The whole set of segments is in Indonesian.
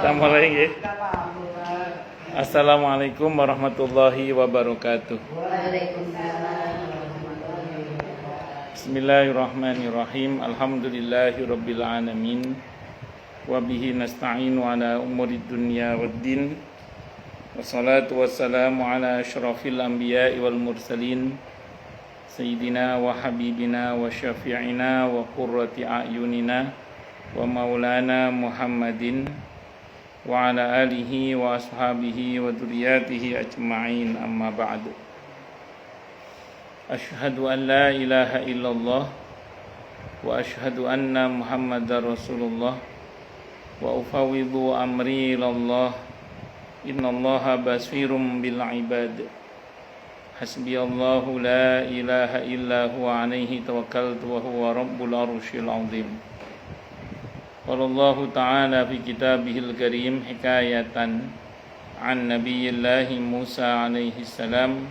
Kita mulai nggih. Assalamualaikum warahmatullahi wabarakatuh. Bismillahirrahmanirrahim. Alhamdulillahirabbil alamin. Wa bihi nasta'inu ala umurid dunya waddin. Wassalatu wassalamu ala asyrafil anbiya'i wal mursalin. Sayyidina wa habibina wa syafi'ina wa qurrati a'yunina wa maulana Muhammadin wa ala alihi wa ashabihi wa dzurriyyatihi ajma'in, amma ba'du. Asyhadu an la ilaha illallah wa asyhadu anna Muhammadar Rasulullah wa ufawwidhu amri ilallah. Innallaha basirum bil ibad. Hasbiyallahu la ilaha illa huwa alaihi tawakkaltu wa huwa rabbul arsyil azim. Qala Allah Ta'ala fi kitabihil karim hikayatan an nabiyillahi Musa alaihi salam.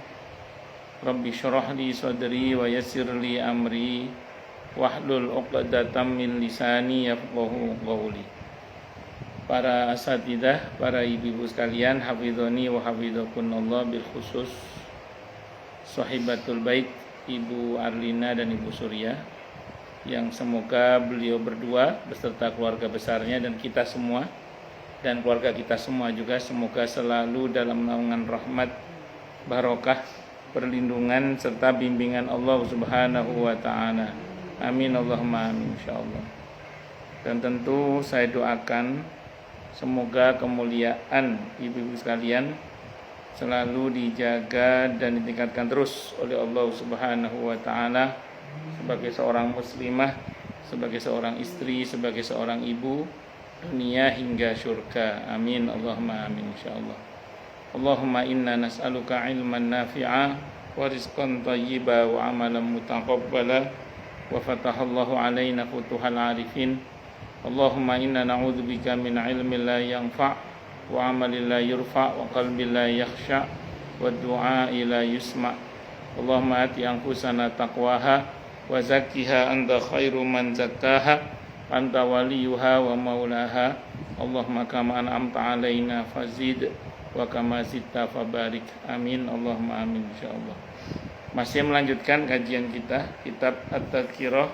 Rabbi syrah li sadri wa yassir li amri wahlul 'uqdatam min lisani yafqahu qawli. Para asatidzah, para ibu-ibu sekalian, hafizoni wa hafizakunallah, bil khusus sahibatul bait Ibu Arlina dan Ibu Surya, yang semoga beliau berdua beserta keluarga besarnya dan kita semua dan keluarga kita semua juga semoga selalu dalam naungan rahmat, barokah, perlindungan serta bimbingan Allah Subhanahu wa taala. Amin Allahumma amin insyaallah. Dan tentu saya doakan semoga kemuliaan ibu-ibu sekalian selalu dijaga dan ditingkatkan terus oleh Allah Subhanahu wa taala sebagai seorang muslimah, sebagai seorang istri, sebagai seorang ibu, dunia hingga syurga. Amin Allahumma amin insyaallah. Allahumma inna nas'aluka ilman nafi'a wa rizqan thayyiba wa amalan mutaqabbala wa fatahallahu alaina futuhal arifin. Allahumma inna na'udzubika min ilmin la yanfa' wa amalin la yurfa' wa qalbin la yakhsha' wa du'a'i la yusma'. Allahumma ati anfusana taqwaha wa zakkiha anta khairu man zakkaha anta waliyuha wa maulaha. Allahumma kama an'amta alaina fazid wa kama zitta fabarik. Amin Allahumma amin insyaallah. Masih melanjutkan kajian kita kitab At-Tadhkirah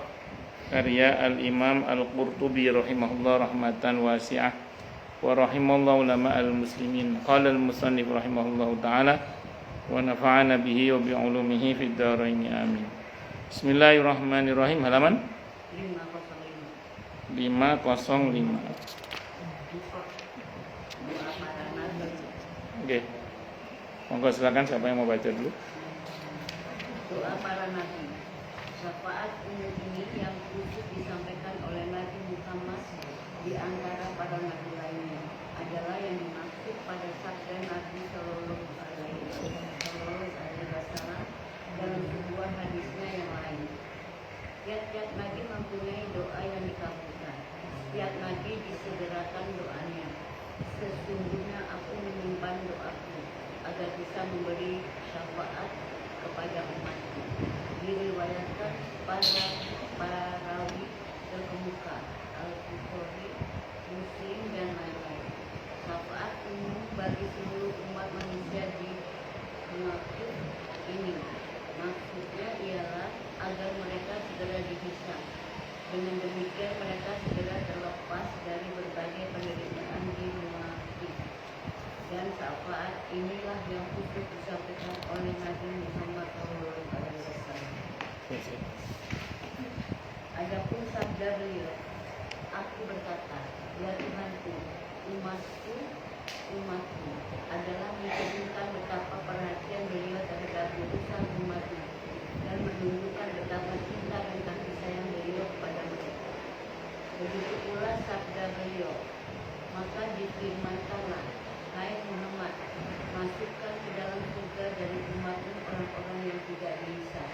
karya Al-Imam Al-Qurtubi rahimahullah rahmatan wasi'ah wa rahimallahu ulama al-muslimin. Qala al-musannif rahimahullahu ta'ala wa nafa'ana bihi wa bi'ulumihi fid dharain amin. Bismillahirrahmanirrahim. Halaman 505. Oke. Monggo silakan, siapa yang mau baca dulu? Doa para nabi. Syafaat umum ini yang khusus disampaikan oleh Nabi Muhammad di antara para nabi lainnya adalah yang dimaksud pada sabda Nabi Sallallahu Alaihi Wasallam dalam sebuah hadisnya yang lain. Tiap-tiap nabi mempunyai doa yang dikabulkan. Setiap nabi disegerakan doanya. Sesungguhnya aku menyimpan doaku agar bisa memberi syafaat kepada umatku. Diriwayatkan para rawi terkemuka Al-Bukhari, Muslim dan lain-lain. Syafaat umum bagi seluruh umat manusia di mengaku ini. Maksudnya ialah agar mereka segera dihisab. Dengan demikian mereka segera terlepas dari berbagai penderitaan di munafik. Dan syafaat inilah yang khusus disampaikan oleh Nabi Muhammad SAW. Adapun sabda beliau, aku berkata, ya Tuhanku, umatku adalah mencerminkan betapa perhatian beliau terhadap urusan umatnya dan menunjukkan betapa cinta dan kasih sayang beliau kepada mereka. Begitu pula sabda beliau, maka difirmankanlah, hai Muhammad, masukkan ke dalam surga dari umatmu orang-orang yang tidak dihisab.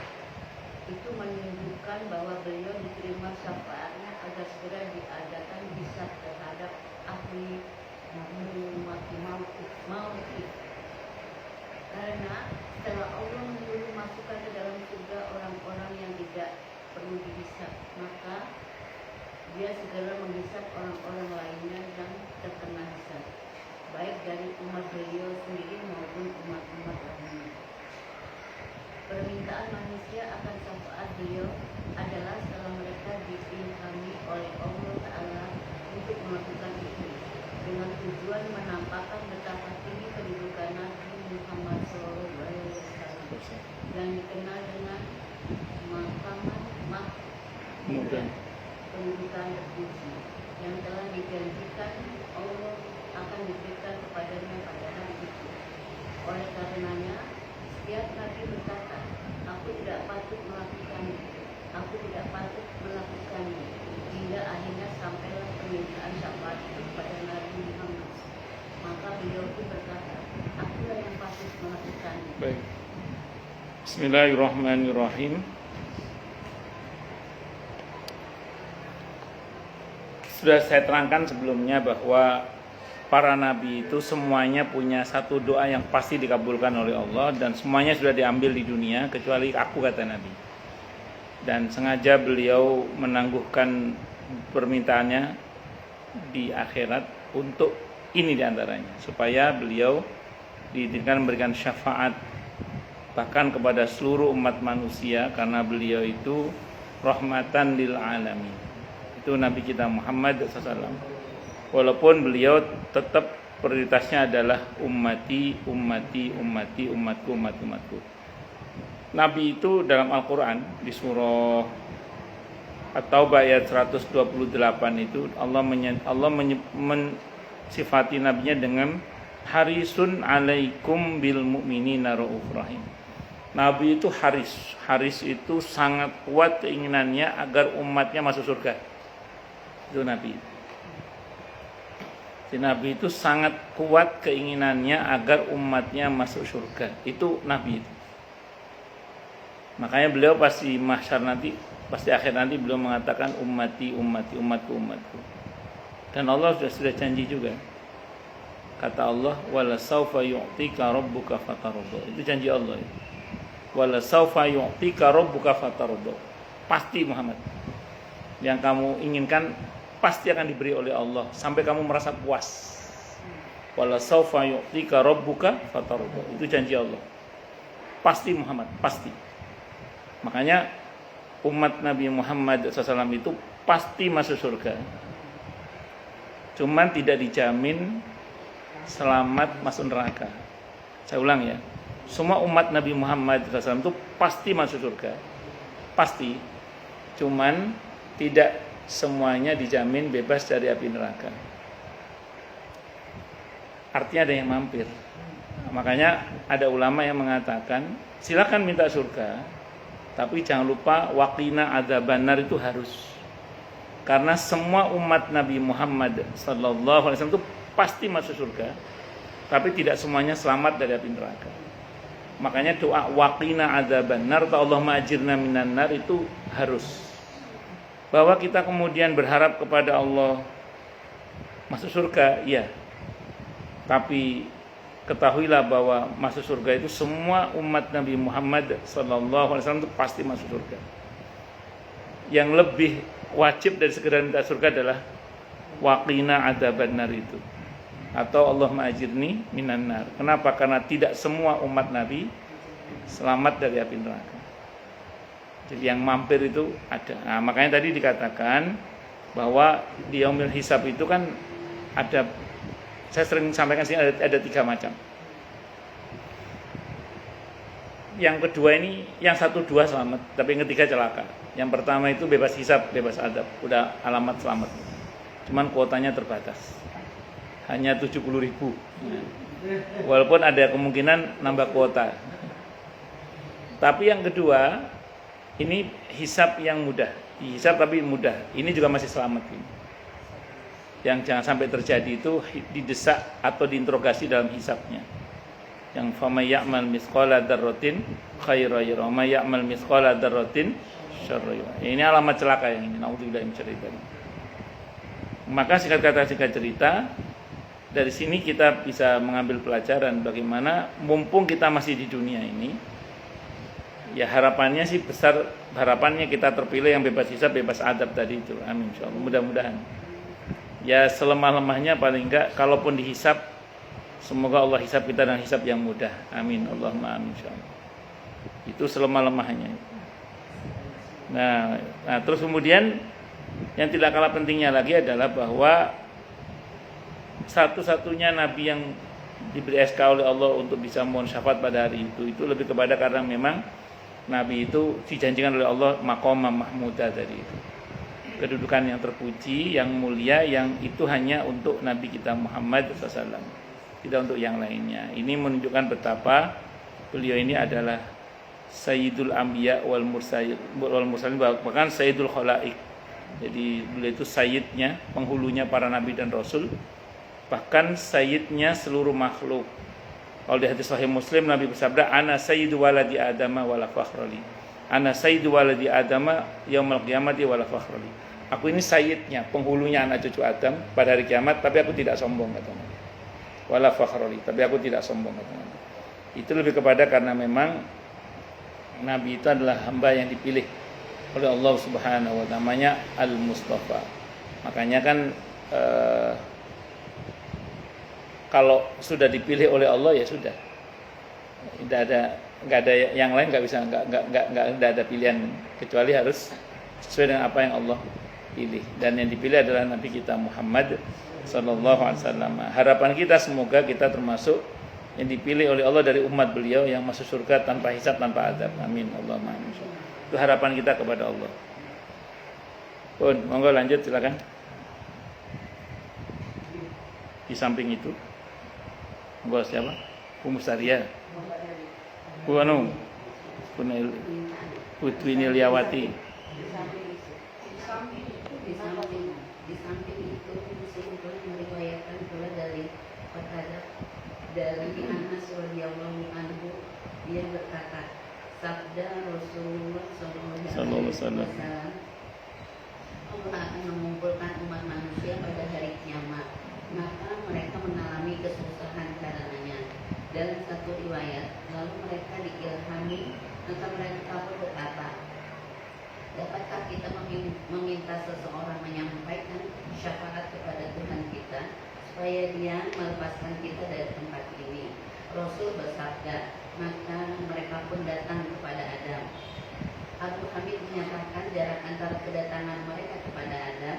Itu menunjukkan bahwa beliau diterima syafaatnya agar segera diadakan hisab terhadap ahli mauqif. Karena setelah Allah menyuruh masukkan ke dalam surga orang-orang yang tidak perlu dihisab, maka dia segera menghisab orang-orang lainnya yang terkena hisab. bertujuan menampakkan betapa tinggi kedudukan Nabi Muhammad SAW yang dikenal dengan makaman Mudah. pendudukan terpuji yang telah dijanjikan Allah akan diberikan kepadanya pada hari itu. Oleh karenanya, setiap Nabi berkata, aku tidak patut melakukannya, aku tidak patut melakukannya, hingga akhirnya sampailah permintaan syafaat itu kepada Nabi Muhammad. Maka beliau pun berkata, akulah yang patut melakukannya. Baik. Bismillahirrahmanirrahim. Sudah saya terangkan sebelumnya bahwa para nabi itu semuanya punya satu doa yang pasti dikabulkan oleh Allah, dan semuanya sudah diambil di dunia kecuali aku, kata Nabi. Dan sengaja beliau menangguhkan permintaannya di akhirat untuk ini diantaranya, supaya beliau diizinkan memberikan syafaat bahkan kepada seluruh umat manusia, karena beliau itu rahmatan lil alamin. Itu Nabi kita Muhammad SAW. Walaupun beliau tetap prioritasnya adalah ummati, ummati, ummati, umatku, umatku. Nabi itu dalam Al-Quran di surah At-Taubah ayat 128 itu Allah mensifati nabinya dengan harisun alaikum bil mu'minina raufur rahim. Nabi itu haris itu sangat kuat keinginannya agar umatnya masuk surga. Itu Nabi. Si Nabi itu sangat kuat keinginannya agar umatnya masuk surga. Itu Nabi itu. Makanya beliau pasti mahsyar nanti, pasti akhir nanti beliau mengatakan ummati, ummati, umatku, umatku. Dan Allah sudah janji juga. Kata Allah, wala saufa yu'tika rabbuka fatarudhu. Itu janji Allah. Wala saufa yu'tika rabbuka fatarudhu. Pasti Muhammad. Yang kamu inginkan pasti akan diberi oleh Allah sampai kamu merasa puas. Wala saufa yu'tika rabbuka fatarudhu. Itu janji Allah. Pasti Muhammad, pasti. Makanya umat Nabi Muhammad SAW itu pasti masuk surga. Cuman tidak dijamin selamat masuk neraka. Saya ulang ya. Semua umat Nabi Muhammad SAW itu pasti masuk surga. Pasti. Cuman tidak semuanya dijamin bebas dari api neraka. Artinya ada yang mampir. Makanya ada ulama yang mengatakan, silakan minta surga, tapi jangan lupa waqina adzabannar itu harus. Karena semua umat Nabi Muhammad SAW itu pasti masuk surga, tapi tidak semuanya selamat dari api neraka. Makanya doa waqina adzabannar atau Allahumma ajirna minan nar itu harus. Bahwa kita kemudian berharap kepada Allah masuk surga, iya. Tapi ketahuilah bahwa masuk surga itu semua umat Nabi Muhammad SAW itu pasti masuk surga. Yang lebih wajib dari sekedar minta surga adalah waqina adzabannar itu, atau Allahumma ajirni minan nar. Kenapa? Karena tidak semua umat Nabi selamat dari api neraka. Jadi yang mampir itu ada. Nah, makanya tadi dikatakan bahwa di yaumil hisab itu kan ada, saya sering sampaikan sini ada 3 macam. Yang kedua ini, yang 1-2 selamat, tapi yang ketiga celaka. Yang pertama itu bebas hisab, bebas adab, udah alamat selamat. Cuman kuotanya terbatas, hanya 70.000. Walaupun ada kemungkinan nambah kuota. Tapi yang kedua, ini hisab yang mudah, hisab tapi mudah. Ini juga masih selamat ini. Yang jangan sampai terjadi itu didesak atau diinterogasi dalam hisabnya. Yang famay ya'mal misqala dzarratin khairan yara, may ya'mal misqala dzarratin syarran yara. Ini alamat celaka yang ini. Nauzubillahi min syarri dzalik. Maka singkat kata singkat cerita, dari sini kita bisa mengambil pelajaran bagaimana mumpung kita masih di dunia ini, ya harapannya sih besar, harapannya kita terpilih yang bebas hisab, bebas adab tadi itu. Amin insyaallah. Mudah-mudahan. Ya selemah-lemahnya paling enggak kalaupun dihisab, semoga Allah hisab kita dengan hisab yang mudah. Amin. Allahumma amin insyaallah. Itu selemah-lemahnya. Nah, terus kemudian yang tidak kalah pentingnya lagi adalah bahwa satu-satunya nabi yang diberi SK oleh Allah untuk bisa mohon syafaat pada hari itu lebih kepada karena memang nabi itu dijanjikan oleh Allah maqamah mahmudah tadi itu. Kedudukan yang terpuji, yang mulia, yang itu hanya untuk Nabi kita Muhammad SAW, tidak untuk yang lainnya. Ini menunjukkan betapa beliau ini adalah Sayyidul Anbiya wal Mursalin, bahkan Sayyidul Khalaik. Jadi beliau itu sayyidnya, penghulunya para nabi dan rasul, bahkan sayyidnya seluruh makhluk. Kalau di hadis Sahih Muslim, Nabi bersabda, "Ana sayyidu waladi Adama wala fakhrali. Ana sayyidu waladi Adama yaumil qiyamati wala fakhrali." Aku ini sayyidnya, penghulunya anak cucu Adam pada hari kiamat, tapi aku tidak sombong, kata Nabi. Wala fakhrali, tapi aku tidak sombong, kata Nabi. Itu lebih kepada karena memang Nabi itu adalah hamba yang dipilih oleh Allah Subhanahu wa ta'ala, namanya Al-Mustafa. Makanya kan kalau sudah dipilih oleh Allah ya sudah. Nggak ada yang lain, nggak ada pilihan kecuali harus sesuai dengan apa yang Allah pilih. Dan yang dipilih adalah Nabi kita Muhammad sallallahu alaihi wasallam. Harapan kita semoga kita termasuk yang dipilih oleh Allah dari umat beliau yang masuk surga tanpa hisab, tanpa azab. Amin. Allahumma amin. Itu harapan kita kepada Allah. Pun, monggo lanjut silakan. Di samping itu, monggo siapa? Bu Mustaria. Bu anu, Putwi Nilyawati. Di samping itu Muslim pun meriwayatkan pula dari Qatadah dari Anas radhiyallahu anhu, dia berkata, sabda Rasulullah sallallahu alaihi wasallam, Allah akan mengumpulkan umat manusia pada hari kiamat, maka mereka mengalami kesusahan karenanya. Dalam satu riwayat, lalu mereka diilhami, maka mereka berkata, dapatkah kita meminta seseorang menyampaikan syafaat kepada Tuhan kita supaya dia melepaskan kita dari tempat ini? Rasul bersabda, maka mereka pun datang kepada Adam. Abu Hamid menyatakan jarak antara kedatangan mereka kepada Adam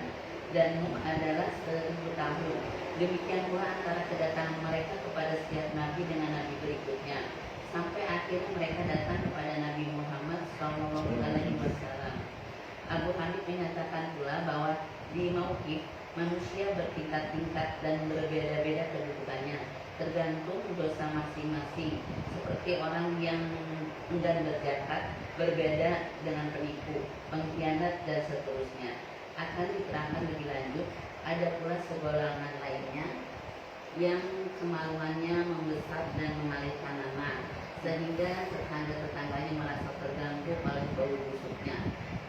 dan Nuh adalah 1000 tahun. Demikian pula antara kedatangan mereka kepada setiap nabi dengan nabi berikutnya, sampai akhirnya mereka datang kepada Nabi Muhammad SAW. Abu Hamid menyatakan pula bahwa di Mauqif manusia bertingkat-tingkat dan berbeda-beda kedudukannya, tergantung dosa masing-masing. Seperti orang yang enggan berzakat berbeda dengan penipu, pengkhianat dan seterusnya. Akan diterangkan lebih lanjut, ada pula segolongan lainnya yang kemaluannya membesar dan mengalir tanaman, sehingga tetangga-tetangganya merasa terganggu oleh bau busuknya.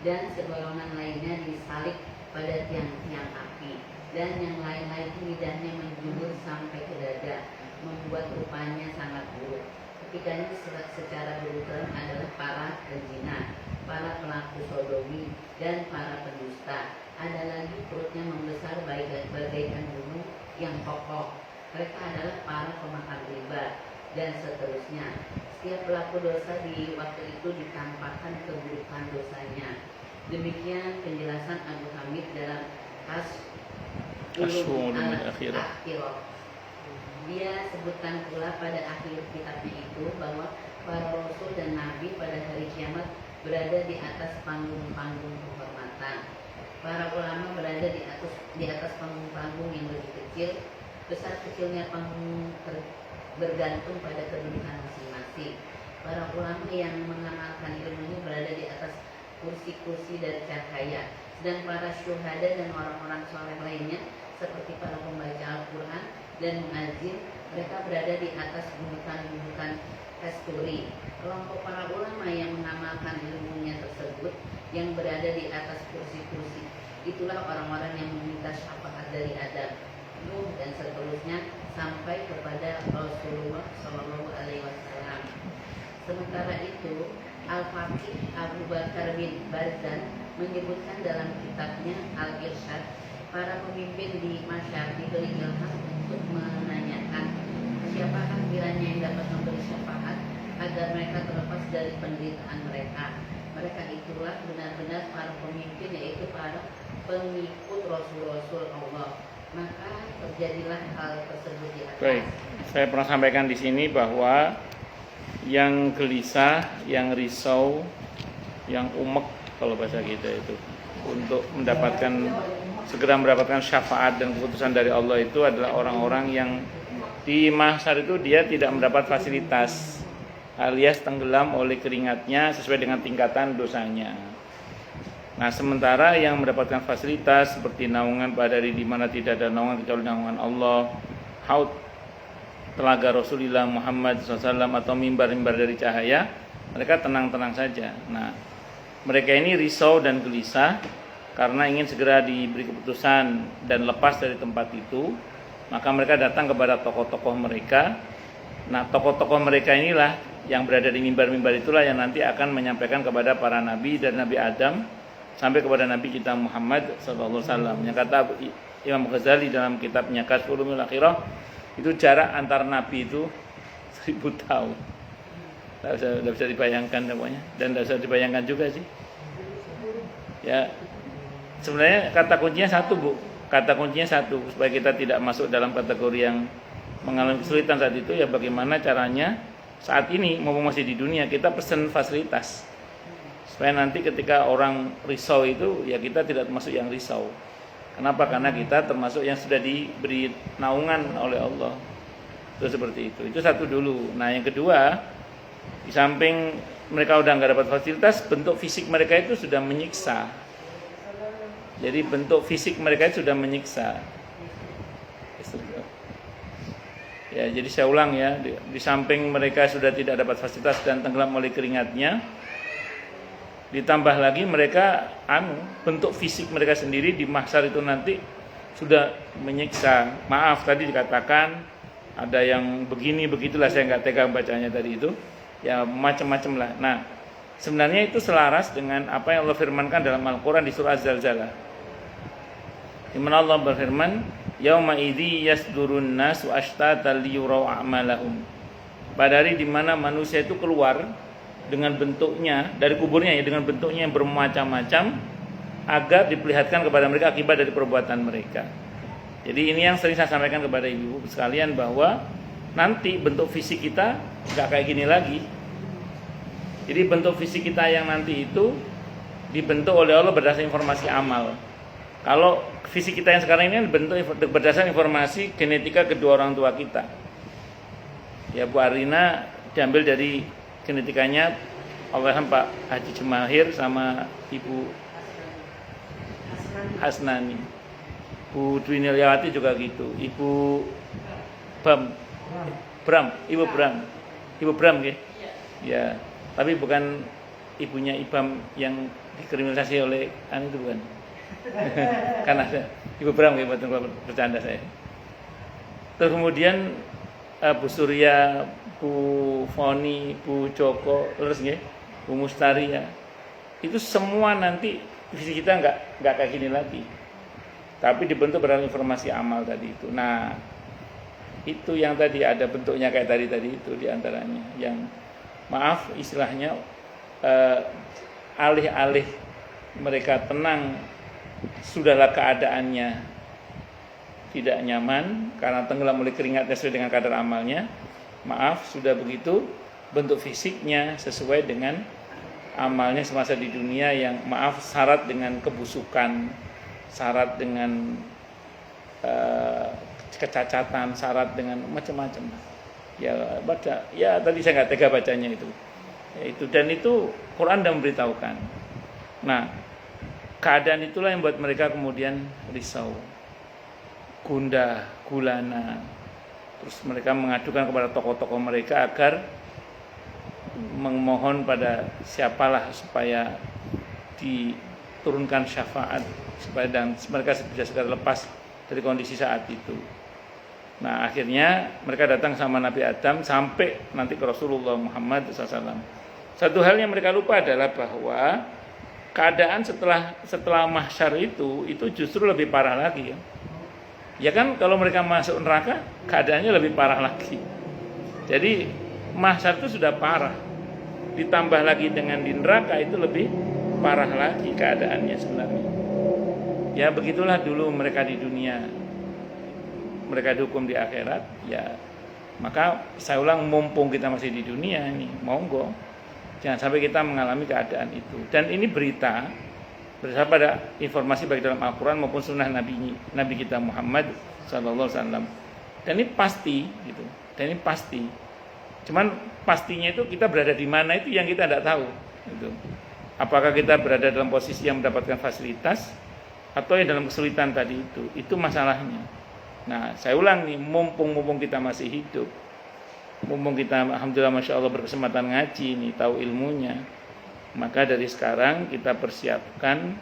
Dan segolongan lainnya disalik pada tiang-tiang api, dan yang lain-lain lidahnya menjulur sampai ke dada, membuat rupanya sangat buruk. Ketiganya secara berurutan adalah para penzina, para pelaku sodomi, dan para pendusta. Ada lagi perutnya membesar bagaikan gunung yang kokoh. Mereka adalah para pemakan riba, dan seterusnya. Setiap pelaku dosa di waktu itu ditampakkan keburukan dosanya. Demikian penjelasan Abu Hamid dalam Ulum al-Akhirah. Dia sebutkan pula pada akhir kitabnya itu bahwa para rasul dan nabi pada hari kiamat berada di atas panggung-panggung kehormatan. Para ulama berada di atas panggung-panggung yang lebih kecil. Besar kecilnya panggung bergantung pada kedudukan masing-masing. Para ulama yang mengamalkan ilmunya berada di atas kursi-kursi dari cahaya, sedang para syuhada dan orang-orang soleh lainnya seperti para pembaca Al-Quran dan muazzin, mereka berada di atas gundukan-gundukan kasturi. Kelompok para ulama yang mengamalkan ilmunya tersebut yang berada di atas kursi-kursi, itulah orang-orang yang meminta syafaat dari Adam, Nuh dan seterusnya sampai kepada Rasulullah SAW. Sementara itu, Al-Faqih Abu Bakar bin Barzan menyebutkan dalam kitabnya Al-Irsyad, para pemimpin di masyarakat diberi ilham untuk menanyakan siapakah kiranya yang dapat memberi syafaat agar mereka terlepas dari penderitaan mereka. Mereka itulah benar-benar para pemimpin, yaitu para pengikut Rasul-Rasul Allah. maka terjadilah hal tersebut di atas. Baik, saya pernah sampaikan di sini bahwa yang gelisah, yang risau, yang umek kalau bahasa kita itu untuk segera mendapatkan syafaat dan keputusan dari Allah itu adalah orang-orang yang di mahsyar itu dia tidak mendapat fasilitas alias tenggelam oleh keringatnya sesuai dengan tingkatan dosanya. Nah, sementara yang mendapatkan fasilitas seperti naungan pada hari di mana tidak ada naungan kecuali naungan Allah, haud telaga Rasulullah Muhammad SAW atau mimbar-mimbar dari cahaya, mereka tenang-tenang saja. Nah, mereka ini risau dan gelisah karena ingin segera diberi keputusan dan lepas dari tempat itu, maka mereka datang kepada tokoh-tokoh mereka. Nah, tokoh-tokoh mereka inilah yang berada di mimbar-mimbar itulah yang nanti akan menyampaikan kepada para nabi dari Nabi Adam sampai kepada Nabi kita Muhammad SAW. Yang kata Imam Ghazali dalam kitabnya Kasyful Ulumil Akhirah, itu jarak antar nabi itu 1000 tahun. Tidak bisa dibayangkan namanya, dan tidak bisa dibayangkan juga sih. Ya, sebenarnya kata kuncinya satu, Bu. Kata kuncinya satu, supaya kita tidak masuk dalam kategori yang mengalami kesulitan saat itu, ya bagaimana caranya saat ini mumpung masih di dunia kita pesen fasilitas. Supaya nanti ketika orang risau itu, ya kita tidak termasuk yang risau. Kenapa? Karena kita termasuk yang sudah diberi naungan oleh Allah. Itu seperti itu. Itu satu dulu. Nah, yang kedua, di samping mereka udah nggak dapat fasilitas, bentuk fisik mereka itu sudah menyiksa. Jadi bentuk fisik mereka itu sudah menyiksa. Ya, jadi saya ulang ya, di samping mereka sudah tidak dapat fasilitas dan tenggelam oleh keringatnya, ditambah lagi mereka bentuk fisik mereka sendiri di mahsyar itu nanti sudah menyiksa. Maaf tadi dikatakan ada yang begini begitulah, saya nggak tega bacanya tadi itu. Ya macam-macam lah. Nah, sebenarnya itu selaras dengan apa yang Allah firmankan dalam Al-Qur'an di surah Az-Zalzalah. Di mana Allah berfirman, "Yauma idzi yasdurun nasu ashtatan liyurau a'malahum." Pada hari di mana manusia itu keluar dengan bentuknya dari kuburnya, ya dengan bentuknya yang bermacam-macam agar diperlihatkan kepada mereka akibat dari perbuatan mereka. Jadi ini yang sering saya sampaikan kepada ibu sekalian, bahwa nanti bentuk fisik kita nggak kayak gini lagi. Jadi bentuk fisik kita yang nanti itu dibentuk oleh Allah berdasarkan informasi amal. Kalau fisik kita yang sekarang ini dibentuk berdasarkan informasi genetika kedua orang tua kita. Ya, Bu Arina diambil dari genetikanya oleh Pak Haji Jumahir sama Ibu Hasnani. Bu Dwi Nilyawati juga gitu. Ibu Ibu Bram ya. Ya, tapi bukan ibunya Ibam yang dikriminalisasi oleh itu bukan. Kan ada Ibu Bram ya, betul bercanda saya. Terus kemudian Bu Surya, Bu Foni, Bu Joko, terus nggih, Bu Mustari ya. Itu semua nanti visi kita nggak kayak gini lagi. Tapi dibentuk berdasarkan informasi amal tadi itu. Nah, itu yang tadi ada bentuknya kayak tadi itu diantaranya. Yang maaf istilahnya alih-alih mereka tenang, sudahlah keadaannya tidak nyaman karena tenggelam oleh keringatnya sesuai dengan kadar amalnya. Maaf, sudah begitu bentuk fisiknya sesuai dengan amalnya semasa di dunia yang maaf syarat dengan kebusukan, syarat dengan kecacatan, syarat dengan macam-macam. Ya baca, ya tadi saya nggak tega bacanya itu. Ya, itu dan itu Quran sudah memberitahukan. Nah, keadaan itulah yang buat mereka kemudian risau, gundah, gulana. Terus mereka mengadukan kepada tokoh-tokoh mereka agar memohon pada siapalah supaya diturunkan syafaat supaya dan mereka bisa segera lepas dari kondisi saat itu. Nah, akhirnya mereka datang sama Nabi Adam sampai nanti ke Rasulullah Muhammad SAW. Satu hal yang mereka lupa adalah bahwa keadaan setelah mahsyar itu justru lebih parah lagi ya. Ya kan, kalau mereka masuk neraka keadaannya lebih parah lagi. Jadi mahsyar itu sudah parah. Ditambah lagi dengan di neraka itu lebih parah lagi keadaannya sebenarnya. Ya begitulah dulu mereka di dunia. mereka dihukum di akhirat, ya maka saya ulang, mumpung kita masih di dunia ini, monggo jangan sampai kita mengalami keadaan itu. Dan ini berita berdasarkan pada informasi baik dalam Al-Quran maupun sunnah Nabi kita Muhammad SAW. Dan ini pasti gitu. Dan ini pasti. Cuman pastinya itu kita berada di mana itu yang kita tidak tahu gitu. Apakah kita berada dalam posisi yang mendapatkan fasilitas atau yang dalam kesulitan tadi itu masalahnya. Nah, saya ulang nih, mumpung kita masih hidup, mumpung kita alhamdulillah masya Allah berkesempatan ngaji nih, tahu ilmunya, maka dari sekarang kita persiapkan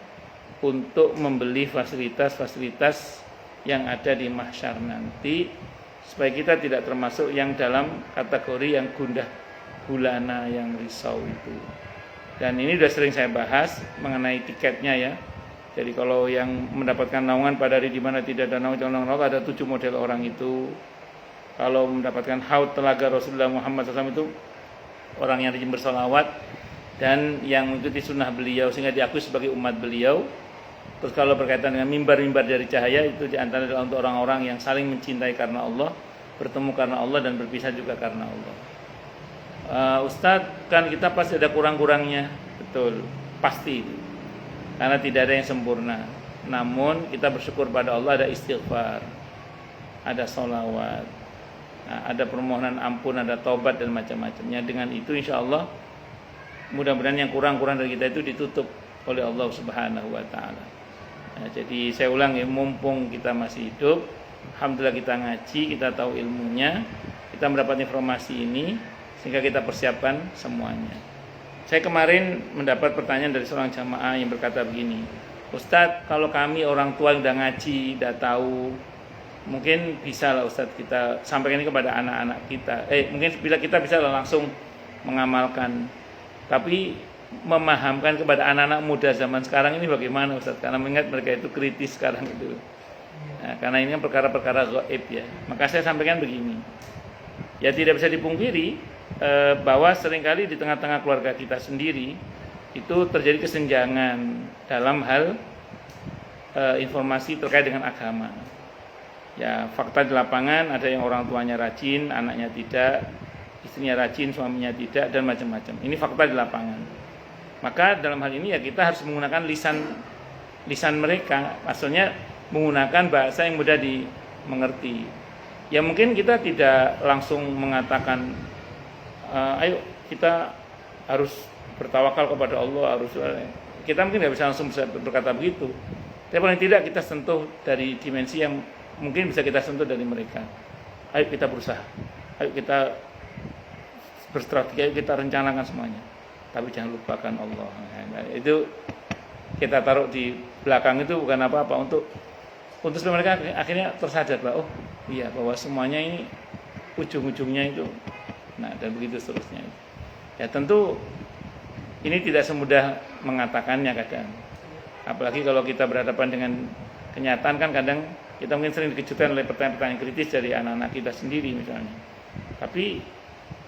untuk membeli fasilitas-fasilitas yang ada di mahsyar nanti, supaya kita tidak termasuk yang dalam kategori yang gundah gulana, yang risau itu. Dan ini sudah sering saya bahas mengenai tiketnya ya. Jadi kalau yang mendapatkan naungan pada hari di mana tidak ada naungan, ada 7 model orang itu. Kalau mendapatkan haud telaga Rasulullah Muhammad SAW itu orang yang rajin bersolawat dan yang mengikuti sunnah beliau sehingga diakui sebagai umat beliau. Terus kalau berkaitan dengan mimbar-mimbar dari cahaya, itu diantara adalah untuk orang-orang yang saling mencintai karena Allah, bertemu karena Allah dan berpisah juga karena Allah. Ustadz, kan kita pasti ada kurang-kurangnya, betul, pasti itu. Karena tidak ada yang sempurna. Namun kita bersyukur pada Allah, ada istighfar, ada sholawat, ada permohonan ampun, ada taubat dan macam-macamnya. Dengan itu insya Allah mudah-mudahan yang kurang-kurang dari kita itu ditutup oleh Allah Subhanahu wa Ta'ala. Jadi saya ulang ya, mumpung kita masih hidup, alhamdulillah kita ngaji, kita tahu ilmunya, kita mendapat informasi ini sehingga kita persiapkan semuanya. Saya kemarin mendapat pertanyaan dari seorang jamaah yang berkata begini, Ustadz, kalau kami orang tua udah ngaji, udah tahu, mungkin bisa lah Ustadz kita sampaikan ini kepada anak-anak kita. Mungkin bila kita bisa langsung mengamalkan. Tapi memahamkan kepada anak-anak muda zaman sekarang ini bagaimana Ustadz? Karena mengingat mereka itu kritis sekarang itu. Nah, karena ini kan perkara-perkara gaib ya. Maka saya sampaikan begini. Ya tidak bisa dipungkiri bahwa seringkali di tengah-tengah keluarga kita sendiri itu terjadi kesenjangan dalam hal informasi terkait dengan agama. Ya, fakta di lapangan ada yang orang tuanya rajin, anaknya tidak, istrinya rajin, suaminya tidak, dan macam-macam. Ini fakta di lapangan. Maka dalam hal ini ya kita harus menggunakan lisan mereka, maksudnya menggunakan bahasa yang mudah dimengerti. Ya mungkin kita tidak langsung mengatakan ayo kita harus bertawakal kepada Allah, kita mungkin tidak bisa langsung berkata begitu. Tapi paling tidak kita sentuh dari dimensi yang mungkin bisa kita sentuh dari mereka. Ayo kita berusaha, ayo kita berstrategi, ayo kita rencanakan semuanya. Tapi jangan lupakan Allah. Nah, itu kita taruh di belakang itu bukan apa-apa untuk supaya mereka akhirnya tersadar bahwa oh iya, bahwa semuanya ini ujung-ujungnya itu. Nah, dan begitu seterusnya. Ya tentu ini tidak semudah mengatakannya kadang. Apalagi kalau kita berhadapan dengan kenyataan, kan kadang kita mungkin sering dikejutkan oleh pertanyaan-pertanyaan kritis dari anak-anak kita sendiri misalnya. Tapi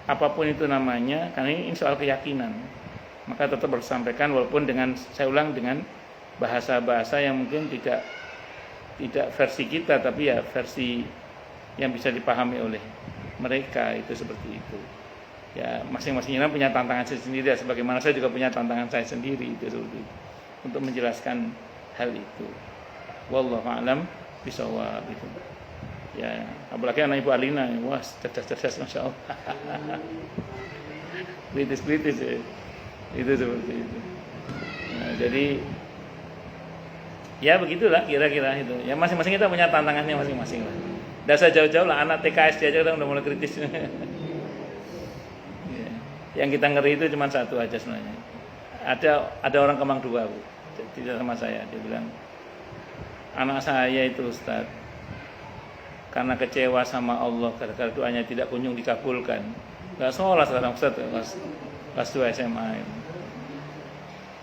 apapun itu namanya, karena ini soal keyakinan, maka tetap harus disampaikan walaupun dengan, saya ulang, dengan bahasa-bahasa yang mungkin tidak versi kita, tapi ya versi yang bisa dipahami oleh mereka, itu seperti itu. Ya masing-masing orang punya tantangan sendiri, sebagaimana saya juga punya tantangan saya sendiri itu seperti itu, untuk menjelaskan hal itu. Wallahu a'lam bishawab itu. Ya, apalagi anak Ibu Alina, wah cerdas-cerdas masya Allah. Kritis ya. Itu seperti itu. Nah, jadi ya begitulah kira-kira itu. Ya masing-masing kita punya tantangannya masing-masing lah. Dasar jauh-jauh lah, anak TK SD aja udah mulai kritis. Ya. Yang kita ngeri itu cuma satu aja sebenarnya. Ada orang Kemang 2 Bu, tidak sama saya. Dia bilang, anak saya itu Ustaz, karena kecewa sama Allah gara-gara doanya tidak kunjung dikabulkan, nggak sholat sekarang Ustaz, kelas 2 SMA.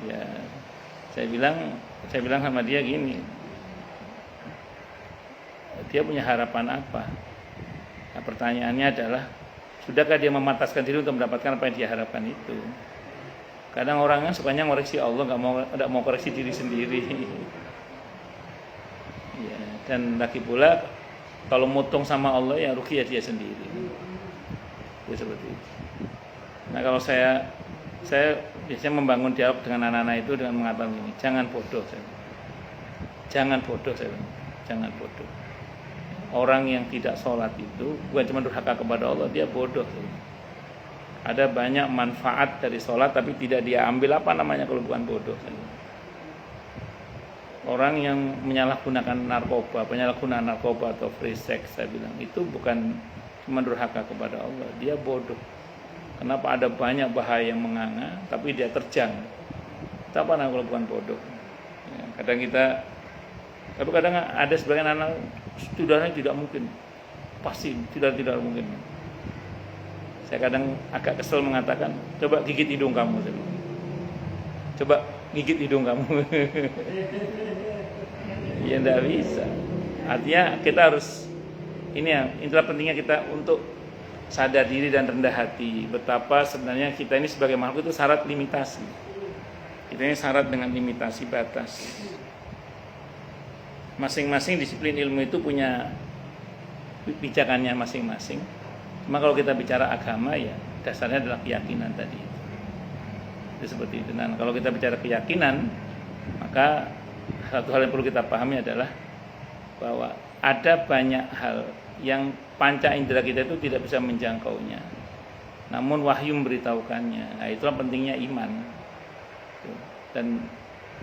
Ya, saya bilang sama dia gini, dia punya harapan apa? Nah, pertanyaannya adalah, sudahkah dia memataskan diri untuk mendapatkan apa yang dia harapkan itu? Kadang orangnya sukanya ngoreksi Allah, nggak mau koreksi diri sendiri. Ya, dan lagi pula Kalau mutung sama Allah ya rugi ya dia sendiri. Ya seperti itu. Nah kalau saya biasanya membangun dialog dengan anak-anak itu dengan mengatakan ini, jangan bodoh, jangan bodoh, jangan bodoh. Orang yang tidak sholat itu bukan cuma durhaka kepada Allah, dia bodoh. Ada banyak manfaat dari sholat tapi tidak dia ambil, apa namanya kalau bukan bodoh. Orang yang menyalahgunakan narkoba, penyalahgunaan narkoba atau free sex, saya bilang itu bukan cuma durhaka kepada Allah, dia bodoh. Kenapa ada banyak bahaya yang menganga tapi dia terjang? Itu apa namanya kalau bukan bodoh? Ya, tapi kadang ada sebagian anak studionya tidak mungkin, pasti tidak mungkin. Saya kadang agak kesel mengatakan, coba gigit hidung kamu, coba gigit hidung kamu. Ya tidak bisa. Artinya kita harus, inilah pentingnya kita untuk sadar diri dan rendah hati. Betapa sebenarnya kita ini sebagai makhluk itu syarat limitasi. Kita ini syarat dengan limitasi batas. Masing-masing disiplin ilmu itu punya pijakannya masing-masing. Cuma kalau kita bicara agama ya dasarnya adalah keyakinan tadi. Itu seperti itu. Dan kalau kita bicara keyakinan, maka satu hal yang perlu kita pahami adalah bahwa ada banyak hal yang panca indera kita itu tidak bisa menjangkaunya. Namun wahyu memberitahukannya. Nah, itulah pentingnya iman. Dan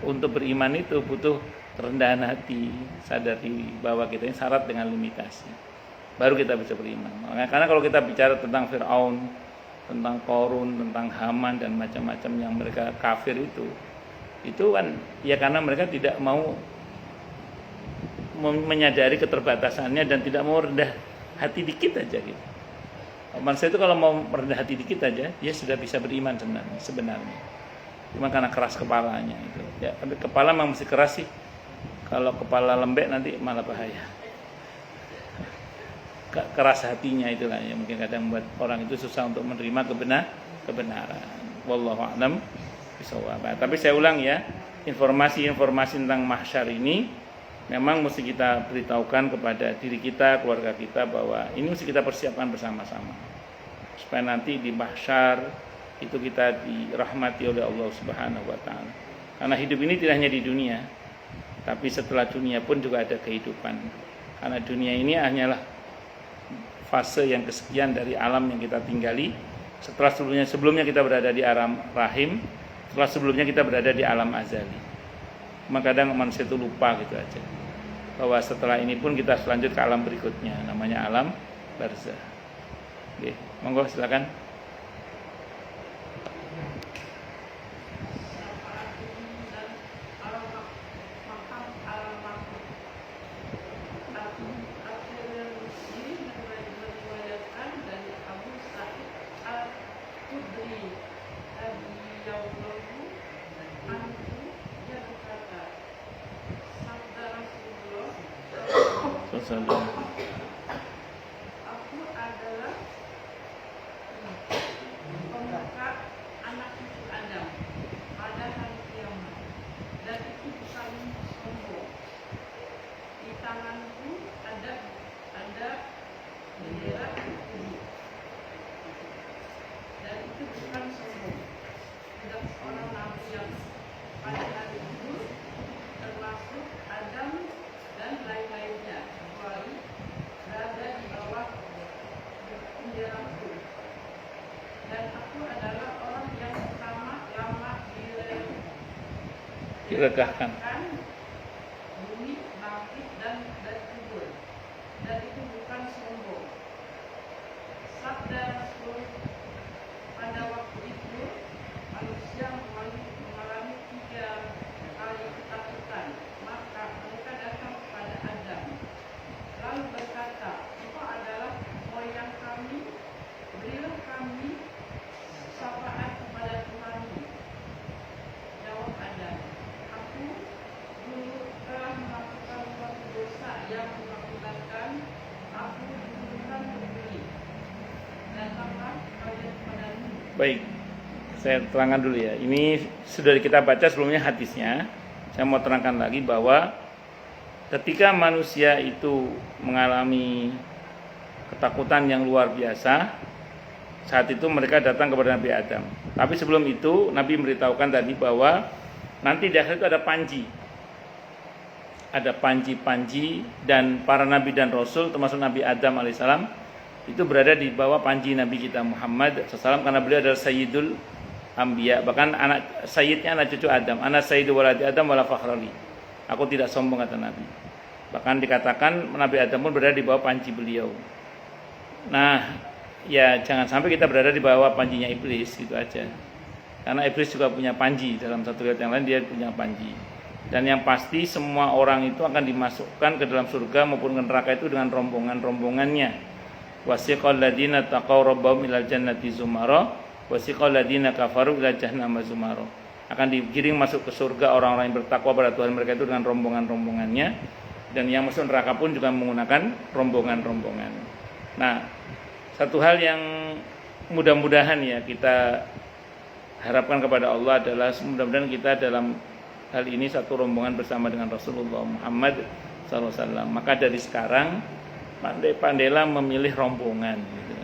untuk beriman itu butuh kerendahan hati, sadar diri bahwa kita ini syarat dengan limitasi. Baru kita bisa beriman. Karena kalau kita bicara tentang Fir'aun, tentang Qarun, tentang Haman dan macam-macam yang mereka kafir itu kan ya karena mereka tidak mau menyadari keterbatasannya dan tidak mau rendah hati dikit aja gitu. Manusia itu kalau mau rendah hati dikit aja, dia sudah bisa beriman sebenarnya. Cuma karena keras kepalanya itu. Ya, tapi kepala memang mesti keras sih. Kalau kepala lembek nanti malah bahaya. Keras hatinya itulah yang mungkin kadang membuat orang itu susah untuk menerima kebenaran. Wallahu a'lam bishawab. Tapi saya ulang ya, informasi-informasi tentang mahsyar ini memang mesti kita beritahukan kepada diri kita, keluarga kita bahwa ini mesti kita persiapkan bersama-sama. Supaya nanti di mahsyar itu kita dirahmati oleh Allah Subhanahu wa taala. Karena hidup ini tidak hanya di dunia, tapi setelah dunia pun juga ada kehidupan. Karena dunia ini hanyalah fase yang kesekian dari alam yang kita tinggali. Setelah sebelumnya kita berada di alam rahim, setelah sebelumnya kita berada di alam azali. Maka kadang manusia itu lupa gitu aja, bahwa setelah ini pun kita selanjut ke alam berikutnya, namanya alam barzah. Oke, monggo silakan. Aku adalah pemuka anak cucu Adam pada hari kiamat, dan itu bukan sombong. Di tanganku ada bendera ini, dan itu bukan sombong. Tidak seorang nabi yang pada hari itu termasuk Adam dan lain-lainnya berada di bawah benderaku, dan aku adalah orang yang lama diregahkan bumi, bangkit dan kubur, dan itu bukan sombong. Sabda Rasul, pada waktu itu manusia mengalami 3 kali ketakutan, maka mereka datang kepada Adam lalu berkata, engkau adalah moyang kami, berilah kami syafaat kepada Tuhanmu. Jawab Adam, aku dulu telah melakukan suatu dosa yang mengakibatkan aku dihukumkan berdiri, dan lapar kalian kepadamu. Baik, saya terangkan dulu ya. Ini sudah kita baca sebelumnya hadisnya. Saya mau terangkan lagi bahwa ketika manusia itu mengalami ketakutan yang luar biasa, saat itu mereka datang kepada Nabi Adam. Tapi sebelum itu Nabi memberitahukan tadi bahwa nanti di akhir itu ada panji. Ada panji-panji, dan para nabi dan rasul termasuk Nabi Adam alaihissalam itu berada di bawah panji Nabi kita Muhammad SAW, karena beliau adalah Sayyidul Anbiya, bahkan Sayyidnya anak cucu Adam, anak Sayyidu waladi Adam wala fakhrali. Aku tidak sombong, kata Nabi. Bahkan dikatakan Nabi Adam pun berada di bawah panji beliau. Nah, ya jangan sampai kita berada di bawah panjinya iblis, gitu aja. Karena iblis juga punya panji, dalam satu riwayat yang lain dia punya panji. Dan yang pasti semua orang itu akan dimasukkan ke dalam surga maupun ke neraka itu dengan rombongan-rombongannya. Wasiqal ladina taqaw rabbahum ilal jannati zumara, wasiqal ladina kafaru ilal jahannama zumara. Akan digiring masuk ke surga orang-orang yang bertakwa pada Tuhan mereka itu dengan rombongan-rombongannya, dan yang masuk neraka pun juga menggunakan rombongan-rombongan. Nah, satu hal yang mudah-mudahan ya kita harapkan kepada Allah adalah mudah-mudahan kita dalam hal ini satu rombongan bersama dengan Rasulullah Muhammad SAW. Maka dari sekarang pandai-pandailah memilih rombongan, gitu.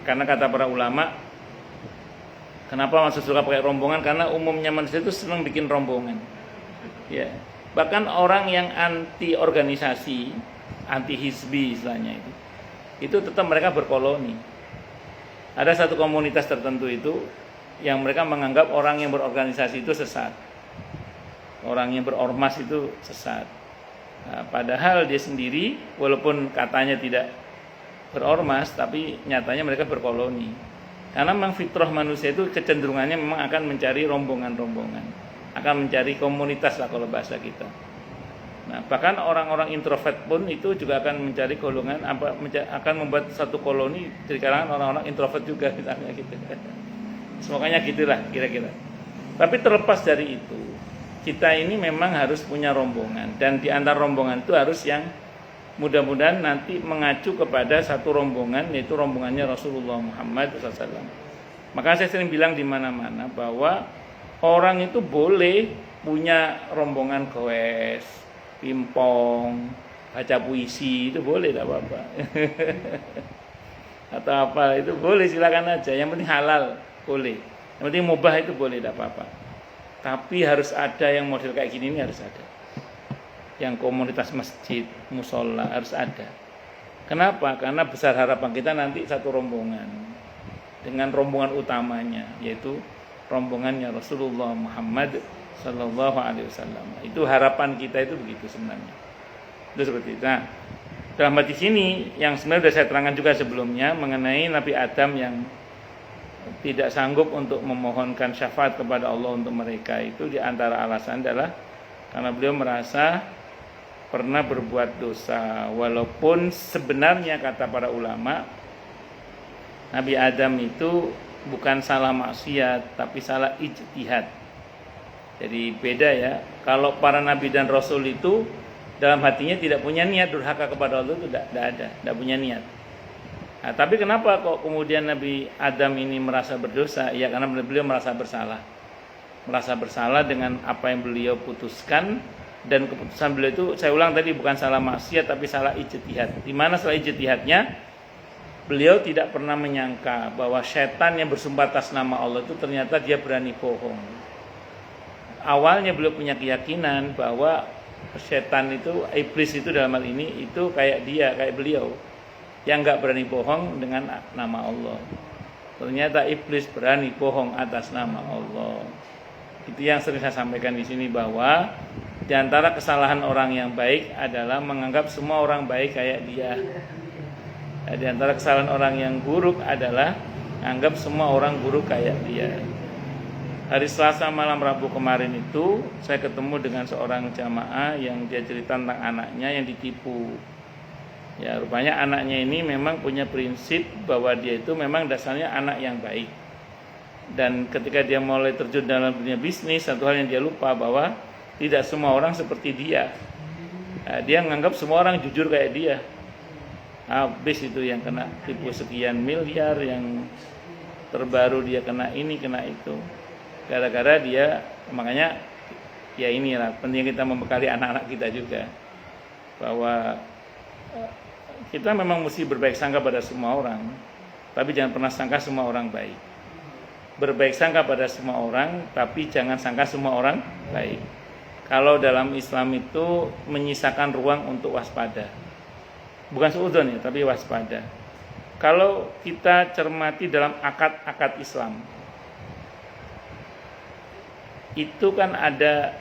Karena kata para ulama, kenapa masuk surga pakai rombongan? Karena umumnya manusia itu senang bikin rombongan. Ya, bahkan orang yang anti organisasi, anti hizbi istilahnya itu tetap mereka berkoloni. Ada satu komunitas tertentu itu yang mereka menganggap orang yang berorganisasi itu sesat. Orang yang berormas itu sesat. Nah, padahal dia sendiri walaupun katanya tidak berormas, tapi nyatanya mereka berkoloni. Karena memang fitrah manusia itu kecenderungannya memang akan mencari rombongan-rombongan, akan mencari komunitas lah kalau bahasa kita. Nah, bahkan orang-orang introvert pun itu juga akan mencari golongan, akan membuat satu koloni dari kalangan orang-orang introvert juga, misalnya gitu. Semuanya gitulah kira-kira. Tapi terlepas dari itu, kita ini memang harus punya rombongan, dan di antara rombongan itu harus yang mudah-mudahan nanti mengacu kepada satu rombongan, yaitu rombongannya Rasulullah Muhammad SAW. Maka saya sering bilang di mana-mana bahwa orang itu boleh punya rombongan goes, pimpong, baca puisi, itu boleh, tidak apa-apa. Atau apa itu boleh, silakan aja. Yang penting halal boleh, yang penting mubah itu boleh, tidak apa-apa. Tapi harus ada yang model kayak gini, ini harus ada. Yang komunitas masjid, musola harus ada. Kenapa? Karena besar harapan kita nanti satu rombongan dengan rombongan utamanya, yaitu rombongannya Rasulullah Muhammad Sallallahu Alaihi Wasallam. Itu harapan kita itu begitu sebenarnya. Itu seperti itu. Nah, dalam hadis ini yang sebenarnya sudah saya terangkan juga sebelumnya mengenai Nabi Adam yang tidak sanggup untuk memohonkan syafaat kepada Allah untuk mereka, itu di antara alasan adalah karena beliau merasa pernah berbuat dosa, walaupun sebenarnya kata para ulama Nabi Adam itu bukan salah maksiat tapi salah ijtihad. Jadi beda ya. Kalau para nabi dan rasul itu dalam hatinya tidak punya niat durhaka kepada Allah, itu tidak ada, tidak punya niat. Nah, tapi kenapa kok kemudian Nabi Adam ini merasa berdosa? Ya karena beliau merasa bersalah. Merasa bersalah dengan apa yang beliau putuskan, dan keputusan beliau itu saya ulang tadi bukan salah maksiat tapi salah ijtihad. Di mana salah ijtihadnya? Beliau tidak pernah menyangka bahwa setan yang bersumpah atas nama Allah itu ternyata dia berani bohong. Awalnya beliau punya keyakinan bahwa setan itu, iblis itu dalam hal ini itu kayak dia, kayak beliau, yang enggak berani bohong dengan nama Allah. Ternyata iblis berani bohong atas nama Allah. Itu yang sering saya sampaikan di sini, bahwa di antara kesalahan orang yang baik adalah menganggap semua orang baik kayak dia. Di antara kesalahan orang yang buruk adalah anggap semua orang buruk kayak dia. Hari Selasa malam Rabu kemarin itu saya ketemu dengan seorang jamaah yang dia cerita tentang anaknya yang ditipu. Ya, rupanya anaknya ini memang punya prinsip bahwa dia itu memang dasarnya anak yang baik. Dan ketika dia mulai terjun dalam dunia bisnis, satu hal yang dia lupa bahwa tidak semua orang seperti dia. Dia menganggap semua orang jujur kayak dia. Habis itu yang kena tipu sekian miliar, yang terbaru dia kena ini, kena itu. Gara-gara dia, makanya ya inilah penting kita membekali anak-anak kita juga. bahwa kita memang mesti berbaik sangka pada semua orang, tapi jangan pernah sangka semua orang baik. Berbaik sangka pada semua orang, tapi jangan sangka semua orang baik. Kalau dalam Islam itu menyisakan ruang untuk waspada. Bukan suudzon ya, tapi waspada. Kalau kita cermati dalam akad-akad Islam, itu kan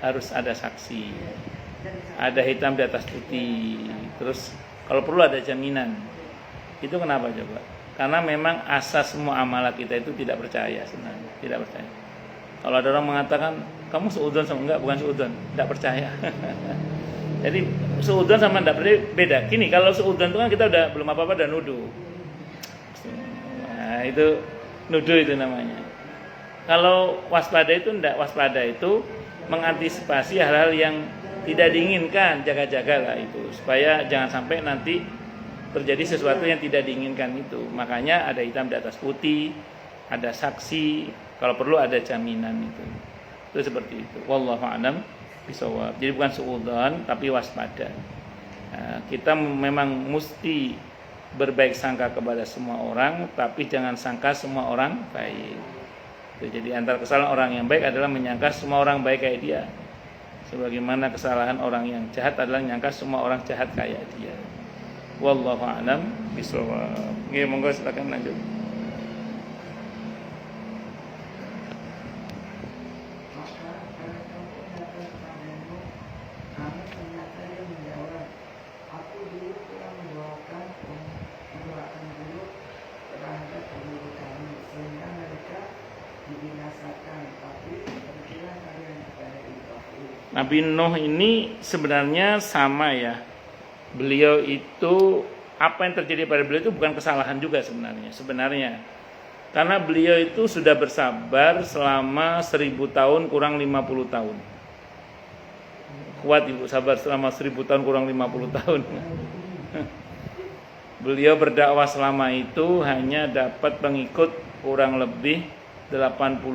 harus ada saksi, ada hitam di atas putih, terus kalau perlu ada jaminan. Itu kenapa coba? Karena memang asas muamalah kita itu tidak percaya sebenarnya, tidak percaya. Kalau ada orang mengatakan kamu suudzon sama enggak, bukan suudzon, tidak percaya. Jadi suudzon sama tidak percaya beda. Gini, kalau suudzon itu kan kita udah belum apa-apa dan nuduh. Nah, itu nuduh itu namanya. Kalau waspada itu enggak, waspada itu mengantisipasi hal-hal yang tidak diinginkan, jaga-jagalah itu supaya jangan sampai nanti terjadi sesuatu yang tidak diinginkan itu. Makanya ada hitam di atas putih, ada saksi, kalau perlu ada jaminan itu. Itu seperti itu. Wallahu a'lam bishawab. Jadi bukan suudzon tapi waspada. Nah, kita memang mesti berbaik sangka kepada semua orang, tapi jangan sangka semua orang baik. Jadi antara kesalahan orang yang baik adalah menyangka semua orang baik kayak dia. Sebagaimana kesalahan orang yang jahat adalah menyangka semua orang jahat kayak dia. Wallahu a'lam bishawab. Nggih, monggo silakan lanjut. Nabi Nuh ini sebenarnya sama ya. Beliau itu, apa yang terjadi pada beliau itu bukan kesalahan juga sebenarnya. Karena beliau itu sudah bersabar selama 1000 tahun kurang 50 tahun. Kuat ibu sabar selama 1000 tahun kurang 50 tahun. Beliau berdakwah selama itu hanya dapat pengikut kurang lebih 80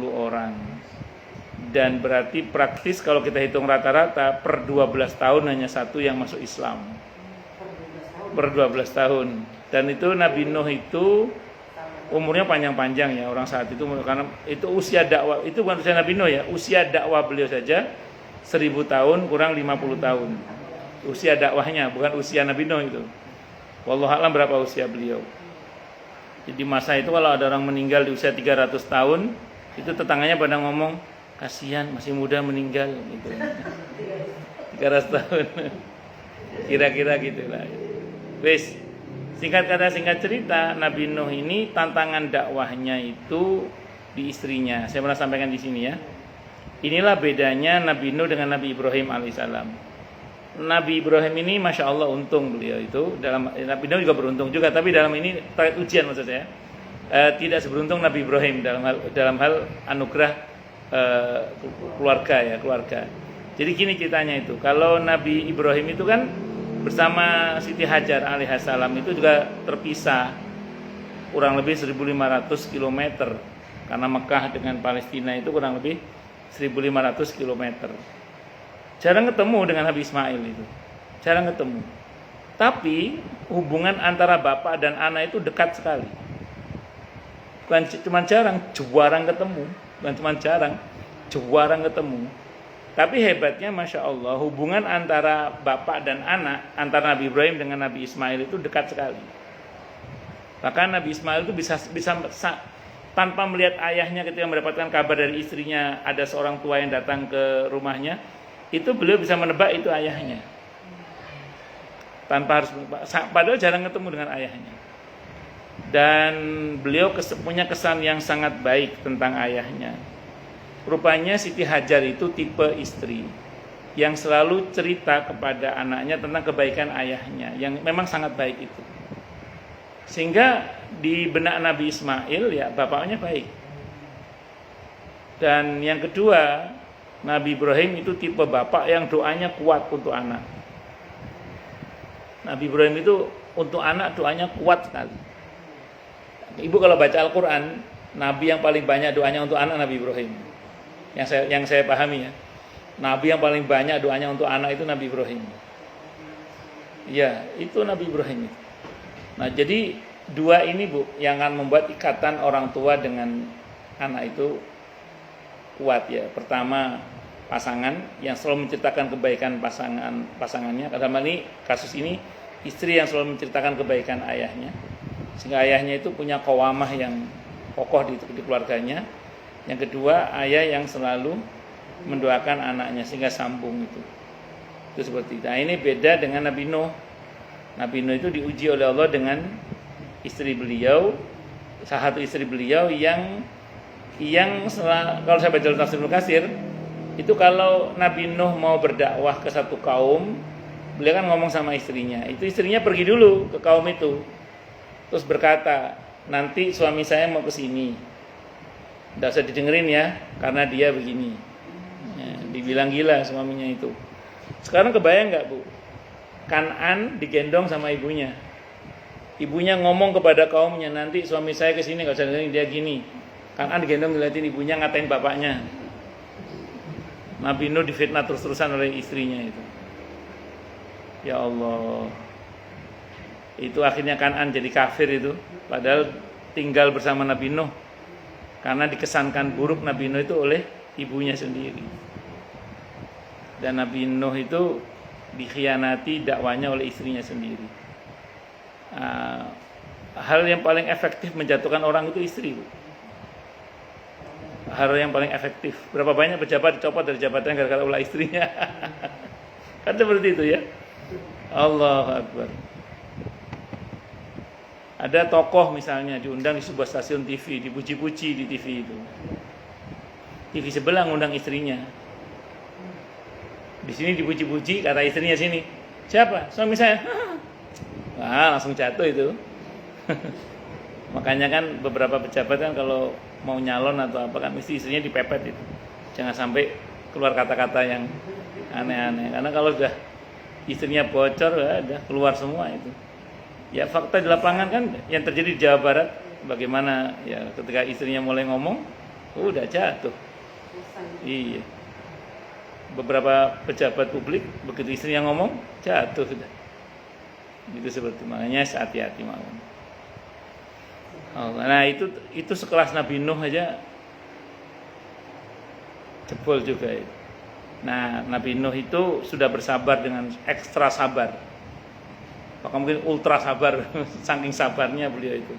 orang. Dan berarti praktis kalau kita hitung rata-rata per 12 tahun hanya satu yang masuk Islam. Per 12 tahun. Dan itu Nabi Nuh itu umurnya panjang-panjang ya orang saat itu, karena itu usia dakwah, itu bukan usia Nabi Nuh ya, usia dakwah beliau saja 1000 tahun kurang 50 tahun. Usia dakwahnya, bukan usia Nabi Nuh itu. Wallahu a'lam berapa usia beliau. Jadi masa itu kalau ada orang meninggal di usia 300 tahun, itu tetangganya pada ngomong, kasihan masih muda meninggal gitu. 300 tahun. Kira-kira gitulah. Wis, singkat kata singkat cerita, Nabi Nuh ini tantangan dakwahnya itu di istrinya. Saya pernah sampaikan di sini ya. Inilah bedanya Nabi Nuh dengan Nabi Ibrahim alaihissalam. Nabi Ibrahim ini masya Allah untung beliau itu, Nabi Nuh juga beruntung juga, tapi dalam ini terkait ujian maksud saya, tidak seberuntung Nabi Ibrahim dalam hal anugerah keluarga. Jadi gini ceritanya itu, kalau Nabi Ibrahim itu kan bersama Siti Hajar alaihissalam itu juga terpisah kurang lebih 1500 km, karena Mekah dengan Palestina itu kurang lebih 1500 km. Jarang ketemu dengan Nabi Ismail itu, jarang ketemu. Tapi hubungan antara bapak dan anak itu dekat sekali. Bukan cuma jarang ketemu. Bukan cuma jarang ketemu. Tapi hebatnya Masya Allah, hubungan antara bapak dan anak, antara Nabi Ibrahim dengan Nabi Ismail itu dekat sekali. Bahkan Nabi Ismail itu bisa tanpa melihat ayahnya ketika mendapatkan kabar dari istrinya ada seorang tua yang datang ke rumahnya, itu beliau bisa menebak itu ayahnya. Tanpa harus, padahal jarang ketemu dengan ayahnya. Dan beliau punya kesan yang sangat baik tentang ayahnya. Rupanya Siti Hajar itu tipe istri yang selalu cerita kepada anaknya tentang kebaikan ayahnya, yang memang sangat baik itu. Sehingga di benak Nabi Ismail ya bapaknya baik. Dan yang kedua, Nabi Ibrahim itu tipe bapak yang doanya kuat untuk anak. Nabi Ibrahim itu untuk anak doanya kuat sekali. Ibu kalau baca Al-Quran, Nabi yang paling banyak doanya untuk anak Nabi Ibrahim. Yang saya pahami ya, Nabi yang paling banyak doanya untuk anak itu Nabi Ibrahim. Ya, itu Nabi Ibrahim itu. Nah, jadi dua ini Bu yang akan membuat ikatan orang tua dengan anak itu kuat ya. Pertama, pasangan yang selalu menceritakan kebaikan pasangannya. Dalam ini kasus ini istri yang selalu menceritakan kebaikan ayahnya, sehingga ayahnya itu punya qawamah yang kokoh di keluarganya. Yang kedua, ayah yang selalu mendoakan anaknya sehingga sambung itu seperti itu. Nah, ini beda dengan Nabi Nuh. Nabi Nuh itu diuji oleh Allah dengan istri beliau, salah satu istri beliau yang kalau saya baca dalam tafsir Ibnu Katsir itu kalau Nabi Nuh mau berdakwah ke satu kaum, beliau kan ngomong sama istrinya. Itu istrinya pergi dulu ke kaum itu. Terus berkata, "Nanti suami saya mau ke sini. Enggak usah didengerin ya, karena dia begini." Ya, dibilang gila suaminya itu. Sekarang kebayang enggak, Bu? Kan'an digendong sama ibunya. Ibunya ngomong kepada kaumnya, "Nanti suami saya ke sini, enggak usah dengerin dia gini." Kan'an digendong ngeliatin ibunya ngatain bapaknya. Nabi Nuh difitnah terus-terusan oleh istrinya itu. Ya Allah. Itu akhirnya Kan'an jadi kafir itu, padahal tinggal bersama Nabi Nuh. Karena dikesankan buruk Nabi Nuh itu oleh ibunya sendiri. Dan Nabi Nuh itu dikhianati dakwanya oleh istrinya sendiri. Hal yang paling efektif menjatuhkan orang itu istri, Bu. Hal yang paling efektif. Berapa banyak pejabat dicopot dari jabatannya gara-gara ulah istrinya. Kan seperti itu ya. Allahu Akbar. Ada tokoh misalnya diundang di sebuah stasiun TV, dipuji-puji di TV itu. TV sebelah ngundang istrinya. Di sini dipuji-puji, kata istrinya sini. "Siapa? Suami saya." Wah, langsung jatuh itu. Makanya kan beberapa pejabat kan kalau mau nyalon atau apa kan mesti istrinya dipepet itu. Jangan sampai keluar kata-kata yang aneh-aneh. Karena kalau sudah istrinya bocor, ya udah keluar semua itu. Ya fakta di lapangan kan yang terjadi di Jawa Barat, bagaimana ya ketika istrinya mulai ngomong, udah jatuh. Iya. Beberapa pejabat publik begitu istrinya ngomong, jatuh sudah. Itu seperti makanya hati-hati mawon. Nah itu sekelas Nabi Nuh aja jebol juga itu. Nah Nabi Nuh itu sudah bersabar dengan ekstra sabar. Bahkan mungkin ultra sabar, saking sabarnya beliau itu.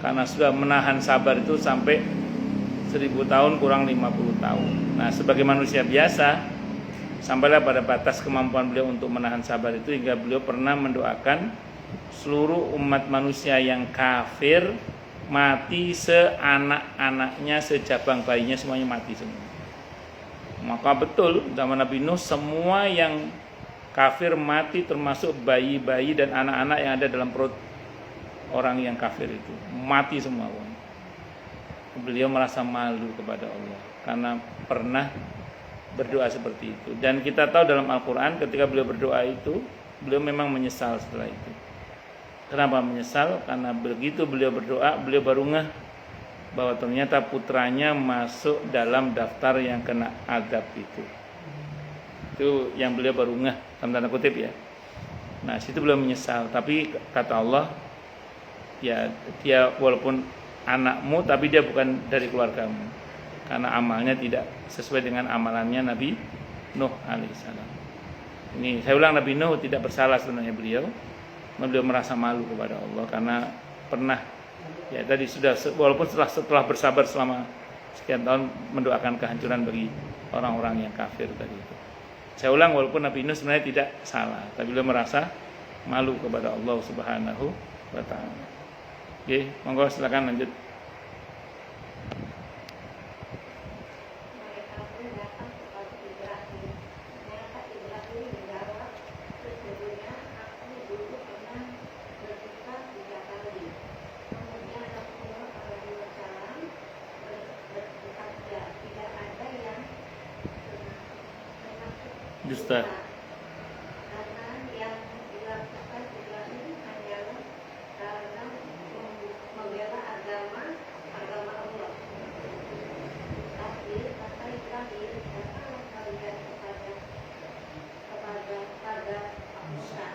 Karena sudah menahan sabar itu sampai 1000 tahun kurang 50 tahun. Nah sebagai manusia biasa, sampailah pada batas kemampuan beliau untuk menahan sabar itu hingga beliau pernah mendoakan seluruh umat manusia yang kafir mati seanak-anaknya, sejabang bayinya semuanya mati semua. Maka betul zaman Nabi Nuh semua yang kafir mati termasuk bayi-bayi dan anak-anak yang ada dalam perut orang yang kafir itu mati semua. Beliau merasa malu kepada Allah karena pernah berdoa seperti itu. Dan kita tahu dalam Al-Quran ketika beliau berdoa itu, beliau memang menyesal setelah itu. Kenapa menyesal? Karena begitu beliau berdoa, beliau baru ngeh bahwa ternyata putranya masuk dalam daftar yang kena azab itu. Itu yang beliau baru ngeh, dalam tanda kutip ya. Nah situ beliau menyesal. Tapi kata Allah, ya dia walaupun anakmu, tapi dia bukan dari keluargamu, karena amalnya tidak sesuai dengan amalannya Nabi Nuh alaihissalam. Ini saya ulang, Nabi Nuh tidak bersalah sebenarnya beliau merasa malu kepada Allah karena pernah ya tadi sudah walaupun setelah bersabar selama sekian tahun mendoakan kehancuran bagi orang-orang yang kafir tadi itu. Saya ulang, walaupun Nabi Nuh sebenarnya tidak salah, tapi beliau merasa malu kepada Allah Subhanahu wa taala. Oke, monggo silakan lanjut. Dusta. Karena yang dilakukan Ibrahim hanyalah karena membela agama Allah. Tapi kata Ibrahim, datanglah kalian kepada Musa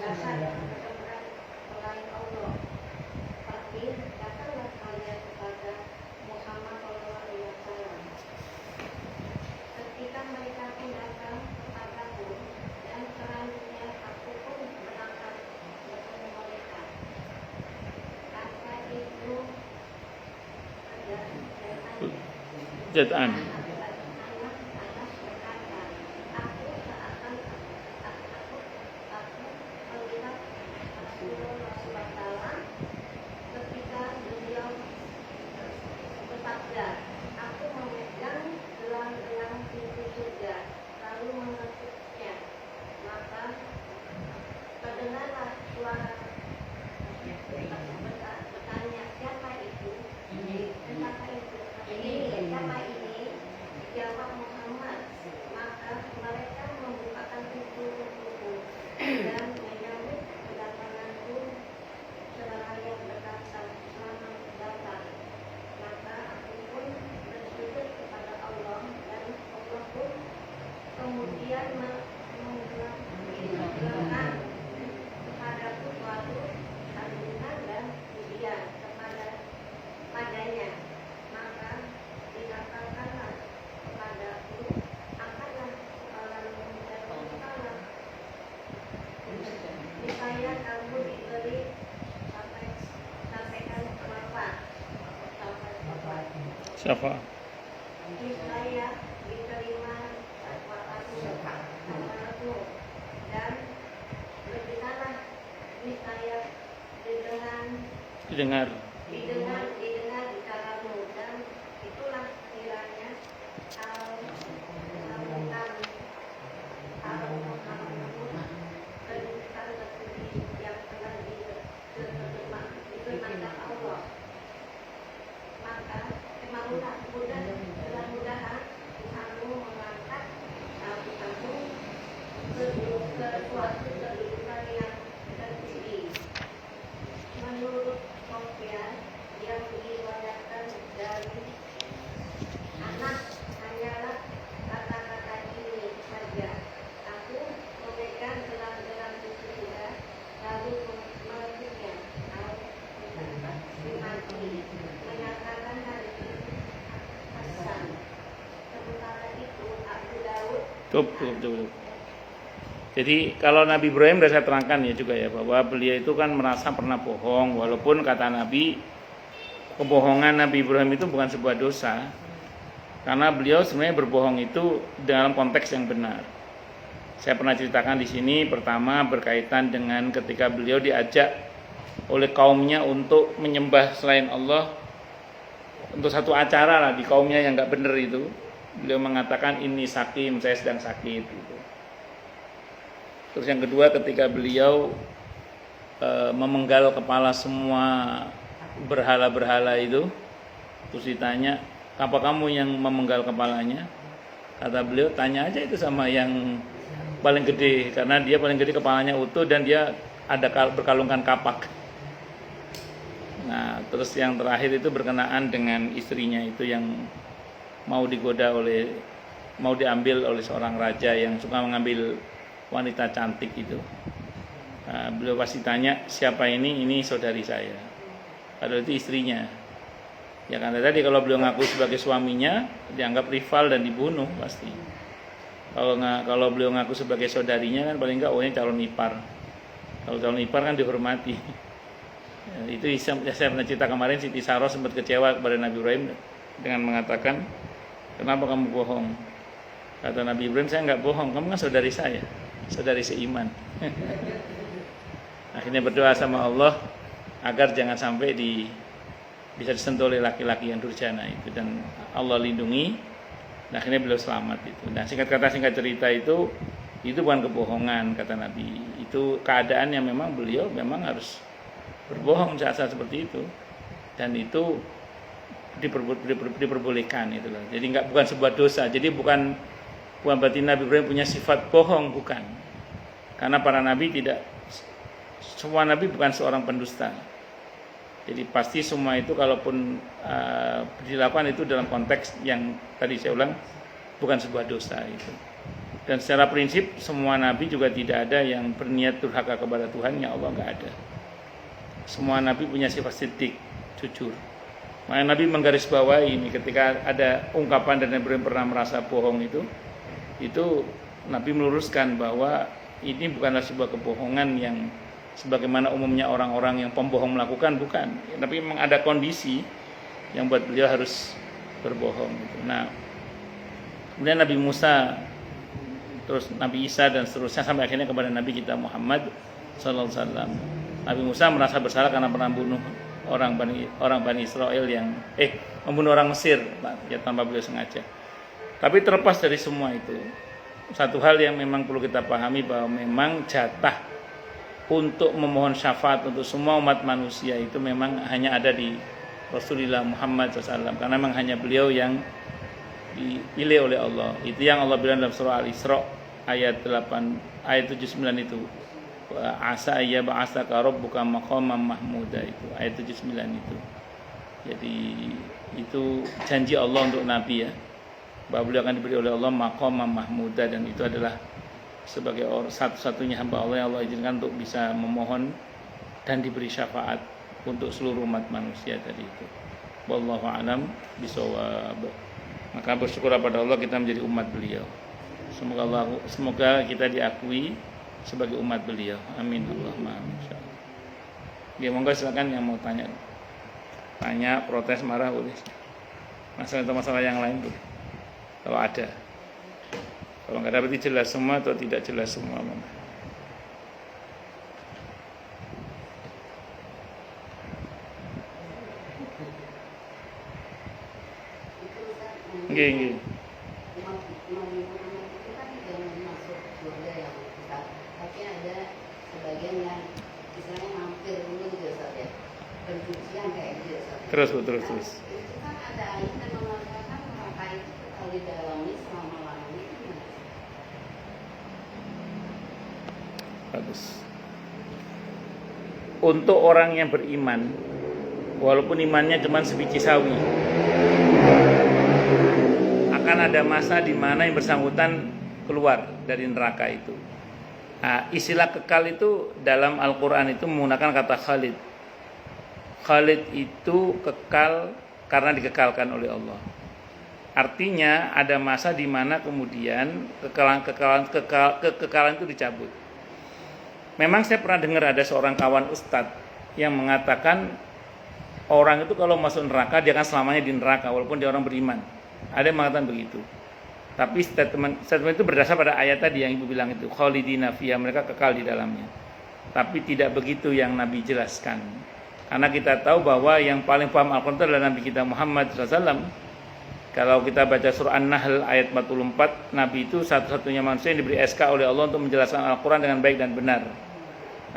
dasar kebenaran selain Allah. Tapi katalah kalian kepada Muhammad SAW, ketika mereka pun datang kepadaku, dan selanjutnya aku pun berangkat bertemu mereka. Kata itu Jat'an. Aku memegang gelang-gelang pintu surga, lalu mengetuknya. Maka terdengarlah suara bertanya, siapa itu? Siapa itu? Siapa ini? Jawab Muhammad. Maka mereka membukakan pintu untukku dan menyambut kedatanganku seraya berkata, selamat datang. Maka aku pun bersujud kepada Allah, dan Allah pun kemudian mengeluarkan kepadaku suatu sanjungan dan pujian padanya. Maka dikatakanlah kepadaku, angkatlah kepalamu dan berkatalah, niscaya kamu diberi sampaikan syafaat. Syafa. Niscaya diterima syafaatmu, dan berdekalah niscaya Didengar. didengar bicaramu, dan itulah kiranya tentang terpuji yang telah difirmankan Allah. Maka mudah-mudahan Tuhanmu mengangkat kamu ke suatu kedudukan yang tertinggi. Menurut Sofyan yang diriwayatkan dari anak, hanyalah kata-kata ini saja, aku memegang gelang-gelang itu juga, lalu mengetuknya. Menyatakan hal ini Hasan. Sementara itu Abu Daud. Cukup. Jadi kalau Nabi Ibrahim sudah saya terangkan ya juga ya, bahwa beliau itu kan merasa pernah bohong, walaupun kata Nabi, kebohongan Nabi Ibrahim itu bukan sebuah dosa, karena beliau sebenarnya berbohong itu dalam konteks yang benar. Saya pernah ceritakan di sini, pertama berkaitan dengan ketika beliau diajak oleh kaumnya untuk menyembah selain Allah, untuk satu acara lah di kaumnya yang nggak benar itu, beliau mengatakan ini sakim, saya sedang sakit gitu. Terus yang kedua ketika beliau memenggal kepala semua berhala-berhala itu, terus ditanya, apa kamu yang memenggal kepalanya? Kata beliau, tanya aja itu sama yang paling gede, karena dia paling gede kepalanya utuh dan dia ada berkalungkan kapak. Nah, terus yang terakhir itu berkenaan dengan istrinya itu yang mau diambil oleh seorang raja yang suka mengambil wanita cantik itu. Nah, beliau pasti tanya, siapa ini? Ini saudari saya. Padahal itu istrinya. Ya kan tadi kalau beliau ngaku sebagai suaminya, dianggap rival dan dibunuh pasti. Kalau beliau ngaku sebagai saudarinya kan paling enggak ini calon ipar. Kalau calon ipar kan dihormati. Ya, itu saya pernah cerita kemarin, Siti Saroh sempat kecewa kepada Nabi Ibrahim dengan mengatakan, kenapa kamu bohong? Kata Nabi Ibrahim, saya enggak bohong, kamu kan saudari saya, saudari seiman. Akhirnya berdoa sama Allah agar jangan sampai bisa disentuh oleh laki-laki yang durjana itu, dan Allah lindungi. Nah, akhirnya beliau selamat itu. Nah, singkat cerita itu bukan kebohongan kata Nabi. Itu keadaan yang memang beliau memang harus berbohong saat-saat seperti itu, dan itu diperbolehkan itu loh. Jadi bukan sebuah dosa. Jadi bukan berarti Nabi Ibrahim punya sifat bohong, bukan. Karena para nabi semua nabi bukan seorang pendusta. Jadi pasti semua itu kalaupun dilakukan itu dalam konteks yang tadi saya ulang bukan sebuah dosa itu. Dan secara prinsip semua nabi juga tidak ada yang berniat durhaka kepada Tuhan, ya Allah, nggak ada. Semua nabi punya sifat siddiq, jujur. Makanya Nabi menggarisbawahi ini ketika ada ungkapan dan Ibrahim pernah merasa bohong itu Nabi meluruskan bahwa ini bukanlah sebuah kebohongan yang sebagaimana umumnya orang-orang yang pembohong melakukan, bukan. Tapi memang ada kondisi yang buat beliau harus berbohong gitu. Nah, kemudian Nabi Musa, terus Nabi Isa dan seterusnya sampai akhirnya kepada Nabi kita Muhammad sallallahu alaihi wasallam. Nabi Musa merasa bersalah karena pernah membunuh orang Bani Israel yang membunuh orang Mesir ya tanpa beliau sengaja. Tapi terlepas dari semua itu, satu hal yang memang perlu kita pahami bahwa memang jatah untuk memohon syafaat untuk semua umat manusia itu memang hanya ada di Rasulullah Muhammad SAW, karena memang hanya beliau yang dipilih oleh Allah. Itu yang Allah bilang dalam surah Al-Isra ayat 79 itu. Asa ayya ba'asaka rabbuka maqaman mahmuda, itu ayat 79 itu. Jadi itu janji Allah untuk Nabi ya, bahwa beliau akan diberi oleh Allah maqaman mahmuda, dan itu adalah sebagai satu-satunya hamba Allah yang Allah izinkan untuk bisa memohon dan diberi syafaat untuk seluruh umat manusia tadi itu. Wallahu a'lam bishawab. Maka bersyukur kepada Allah kita menjadi umat beliau. Semoga kita diakui sebagai umat beliau. Amin Allahumma amin. Insyaallah. Ya, monggo silakan yang mau tanya, protes, marah boleh. Masalah yang lain boleh. Kalau ada. Kalau nggak dapat jelas semua atau tidak jelas semua, monggo. Nggih. Terus. Itu kan ada ayat yang mengatakan neraka itu kekal di dalamnya selama-lamanya. Bagus. Untuk orang yang beriman, walaupun imannya cuma sebiji sawi, akan ada masa di mana yang bersangkutan keluar dari neraka itu. Nah, istilah kekal itu dalam Al-Quran itu menggunakan kata khalid. Khalid itu kekal karena dikekalkan oleh Allah. Artinya ada masa di mana kemudian kekekalan itu dicabut. Memang saya pernah dengar ada seorang kawan ustadz yang mengatakan orang itu kalau masuk neraka dia akan selamanya di neraka walaupun dia orang beriman. Ada yang mengatakan begitu. Tapi statement itu berdasar pada ayat tadi yang ibu bilang itu, khalidina fiha, mereka kekal di dalamnya. Tapi tidak begitu yang Nabi jelaskan. Karena kita tahu bahwa yang paling paham Al-Quran adalah Nabi kita Muhammad SAW. Kalau kita baca surah An-Nahl ayat 44, Nabi itu satu-satunya manusia yang diberi SK oleh Allah untuk menjelaskan Al-Quran dengan baik dan benar.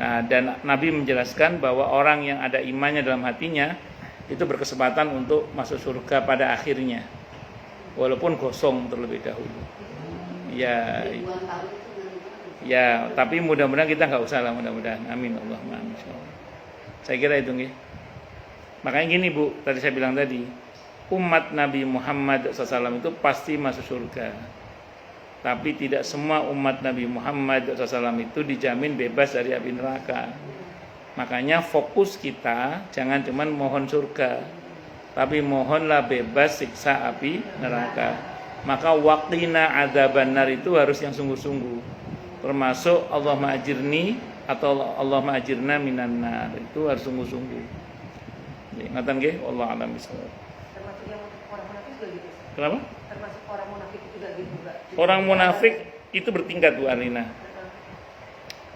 Nah, dan Nabi menjelaskan bahwa orang yang ada imannya dalam hatinya itu berkesempatan untuk masuk surga pada akhirnya, walaupun gosong terlebih dahulu. Ya, tapi mudah-mudahan kita nggak usah lah, mudah-mudahan. Amin Allahumma amin. Saya kira itu nggih. Makanya gini Bu, tadi saya bilang tadi, umat Nabi Muhammad SAW itu pasti masuk surga. Tapi tidak semua umat Nabi Muhammad SAW itu dijamin bebas dari api neraka. Makanya fokus kita jangan cuma mohon surga, tapi mohonlah bebas siksa api neraka. Maka waqina adzabannar itu harus yang sungguh-sungguh. Termasuk Allahumma ajirni atau Allahumma ajirna minan nar, itu harus sungguh-sungguh. Ingatan nggih, wallahu a'lam bishawab. Termasuk yang orang munafik juga gitu. Kenapa? Termasuk orang munafik juga gitu, Mbak. Orang munafik itu bertingkat Bu Arlina.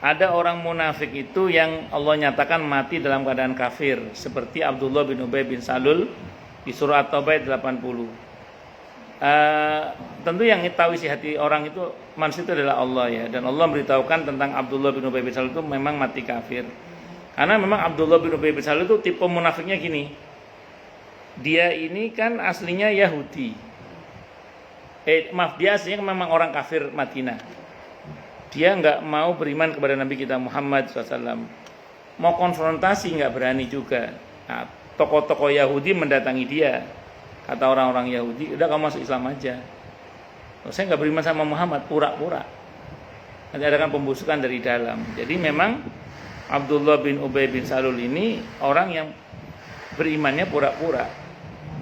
Ada orang munafik itu yang Allah nyatakan mati dalam keadaan kafir, seperti Abdullah bin Ubay bin Salul di surah At-Taubah 80. Tentu yang tahu isi hati orang itu manusia itu adalah Allah ya, dan Allah memberitahukan tentang Abdullah bin Ubay bin Salul itu memang mati kafir. Karena memang Abdullah bin Ubay bin Salul itu tipe munafiknya gini. Dia ini kan aslinya Yahudi. Dia aslinya memang orang kafir Madinah. Dia nggak mau beriman kepada Nabi kita Muhammad SAW. Mau konfrontasi nggak berani juga. Nah, tokoh-tokoh Yahudi mendatangi dia. Kata orang-orang Yahudi, udah kamu masuk Islam aja. Kalau saya nggak beriman sama Muhammad, pura-pura. Nanti ada kan pembusukan dari dalam. Jadi memang Abdullah bin Ubay bin Salul ini orang yang berimannya pura-pura.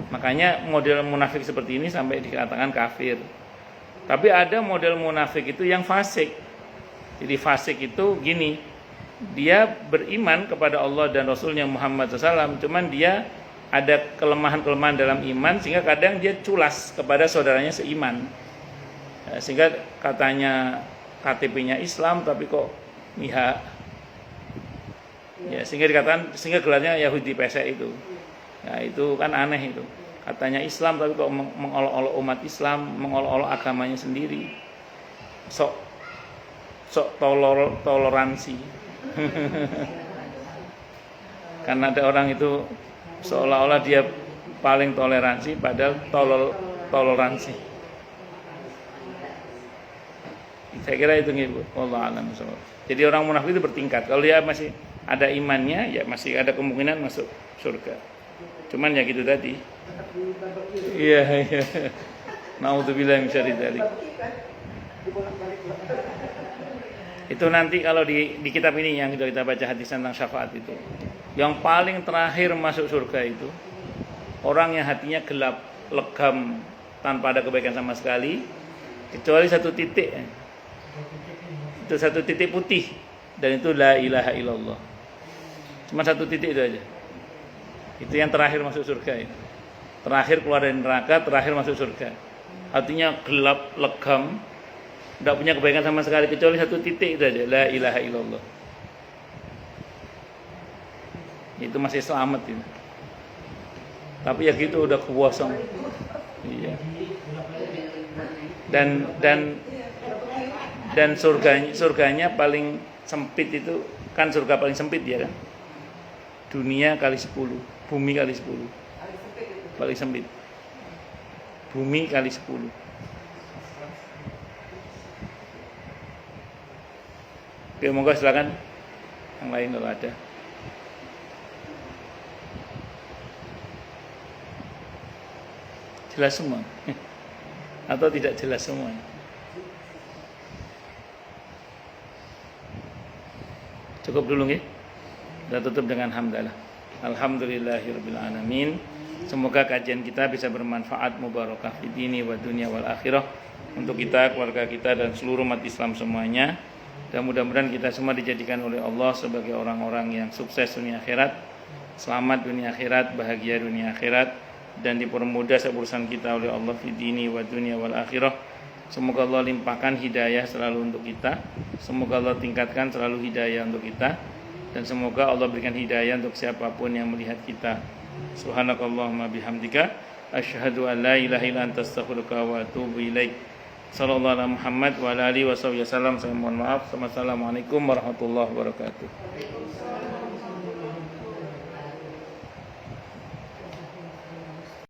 Makanya model munafik seperti ini sampai dikatakan kafir. Tapi ada model munafik itu yang fasik. Jadi fasik itu gini, dia beriman kepada Allah dan Rasulnya Muhammad SAW, cuman dia ada kelemahan-kelemahan dalam iman sehingga kadang dia culas kepada saudaranya seiman. Sehingga katanya KTP-nya Islam tapi kok mihak. Ya, sehingga gelarnya Yahudi pesek itu. Ya, itu kan aneh itu. Katanya Islam tapi kok mengolok-olok umat Islam, mengolok-olok agamanya sendiri. Sok toleransi. Karena ada orang itu seolah-olah dia paling toleransi padahal toleransi. Saya kira itu Ibu. Wallahu a'lam bishawab. Jadi orang munafik itu bertingkat. Kalau dia masih ada imannya, ya masih ada kemungkinan masuk surga. Cuman ya gitu tadi. Iya. Nauzubillah min syarri dzalik. Itu nanti kalau di kitab ini yang kita baca hadis tentang syafaat itu, yang paling terakhir masuk surga itu orang yang hatinya gelap, legam, tanpa ada kebaikan sama sekali, kecuali satu titik. Itu satu titik putih dan itu la ilaha illallah. Cuma satu titik itu aja. Itu yang terakhir masuk surga itu. Terakhir keluar dari neraka, terakhir masuk surga. Artinya gelap, legam, tidak punya kebaikan sama sekali kecuali satu titik itu aja, la ilaha illallah. Itu masih selamat itu. Tapi ya gitu udah kosong. Iya. Dan surganya paling sempit itu kan surga paling sempit ya kan. Dunia kali 10, bumi kali 10. Paling sempit. Bumi kali 10. Oke, monggo silakan. Yang lain kalau ada. Jelas semua. Atau tidak jelas semua. Cukup dulu nggih. Kita tutup dengan hamdalah. Alhamdulillahirabbil alamin. Semoga kajian kita bisa bermanfaat, mubarakah fid dini wa dunya wal akhirah untuk kita, keluarga kita dan seluruh umat Islam semuanya. Dan mudah-mudahan kita semua dijadikan oleh Allah sebagai orang-orang yang sukses dunia akhirat, selamat dunia akhirat, bahagia dunia akhirat, dan dipermudah urusan kita oleh Allah fid dini wa dunya wal akhirah. Semoga Allah limpahkan hidayah selalu untuk kita. Semoga Allah tingkatkan selalu hidayah untuk kita. Dan semoga Allah berikan hidayah untuk siapapun yang melihat kita. Subhanakallahumma bihamdika asyhadu an la ilaha illa anta astaghfiruka wa atubu ilaik. Sallallahu alaihi Muhammad wa ala alihi wasallam. Saya mohon maaf. Wassalamualaikum warahmatullahi wabarakatuh.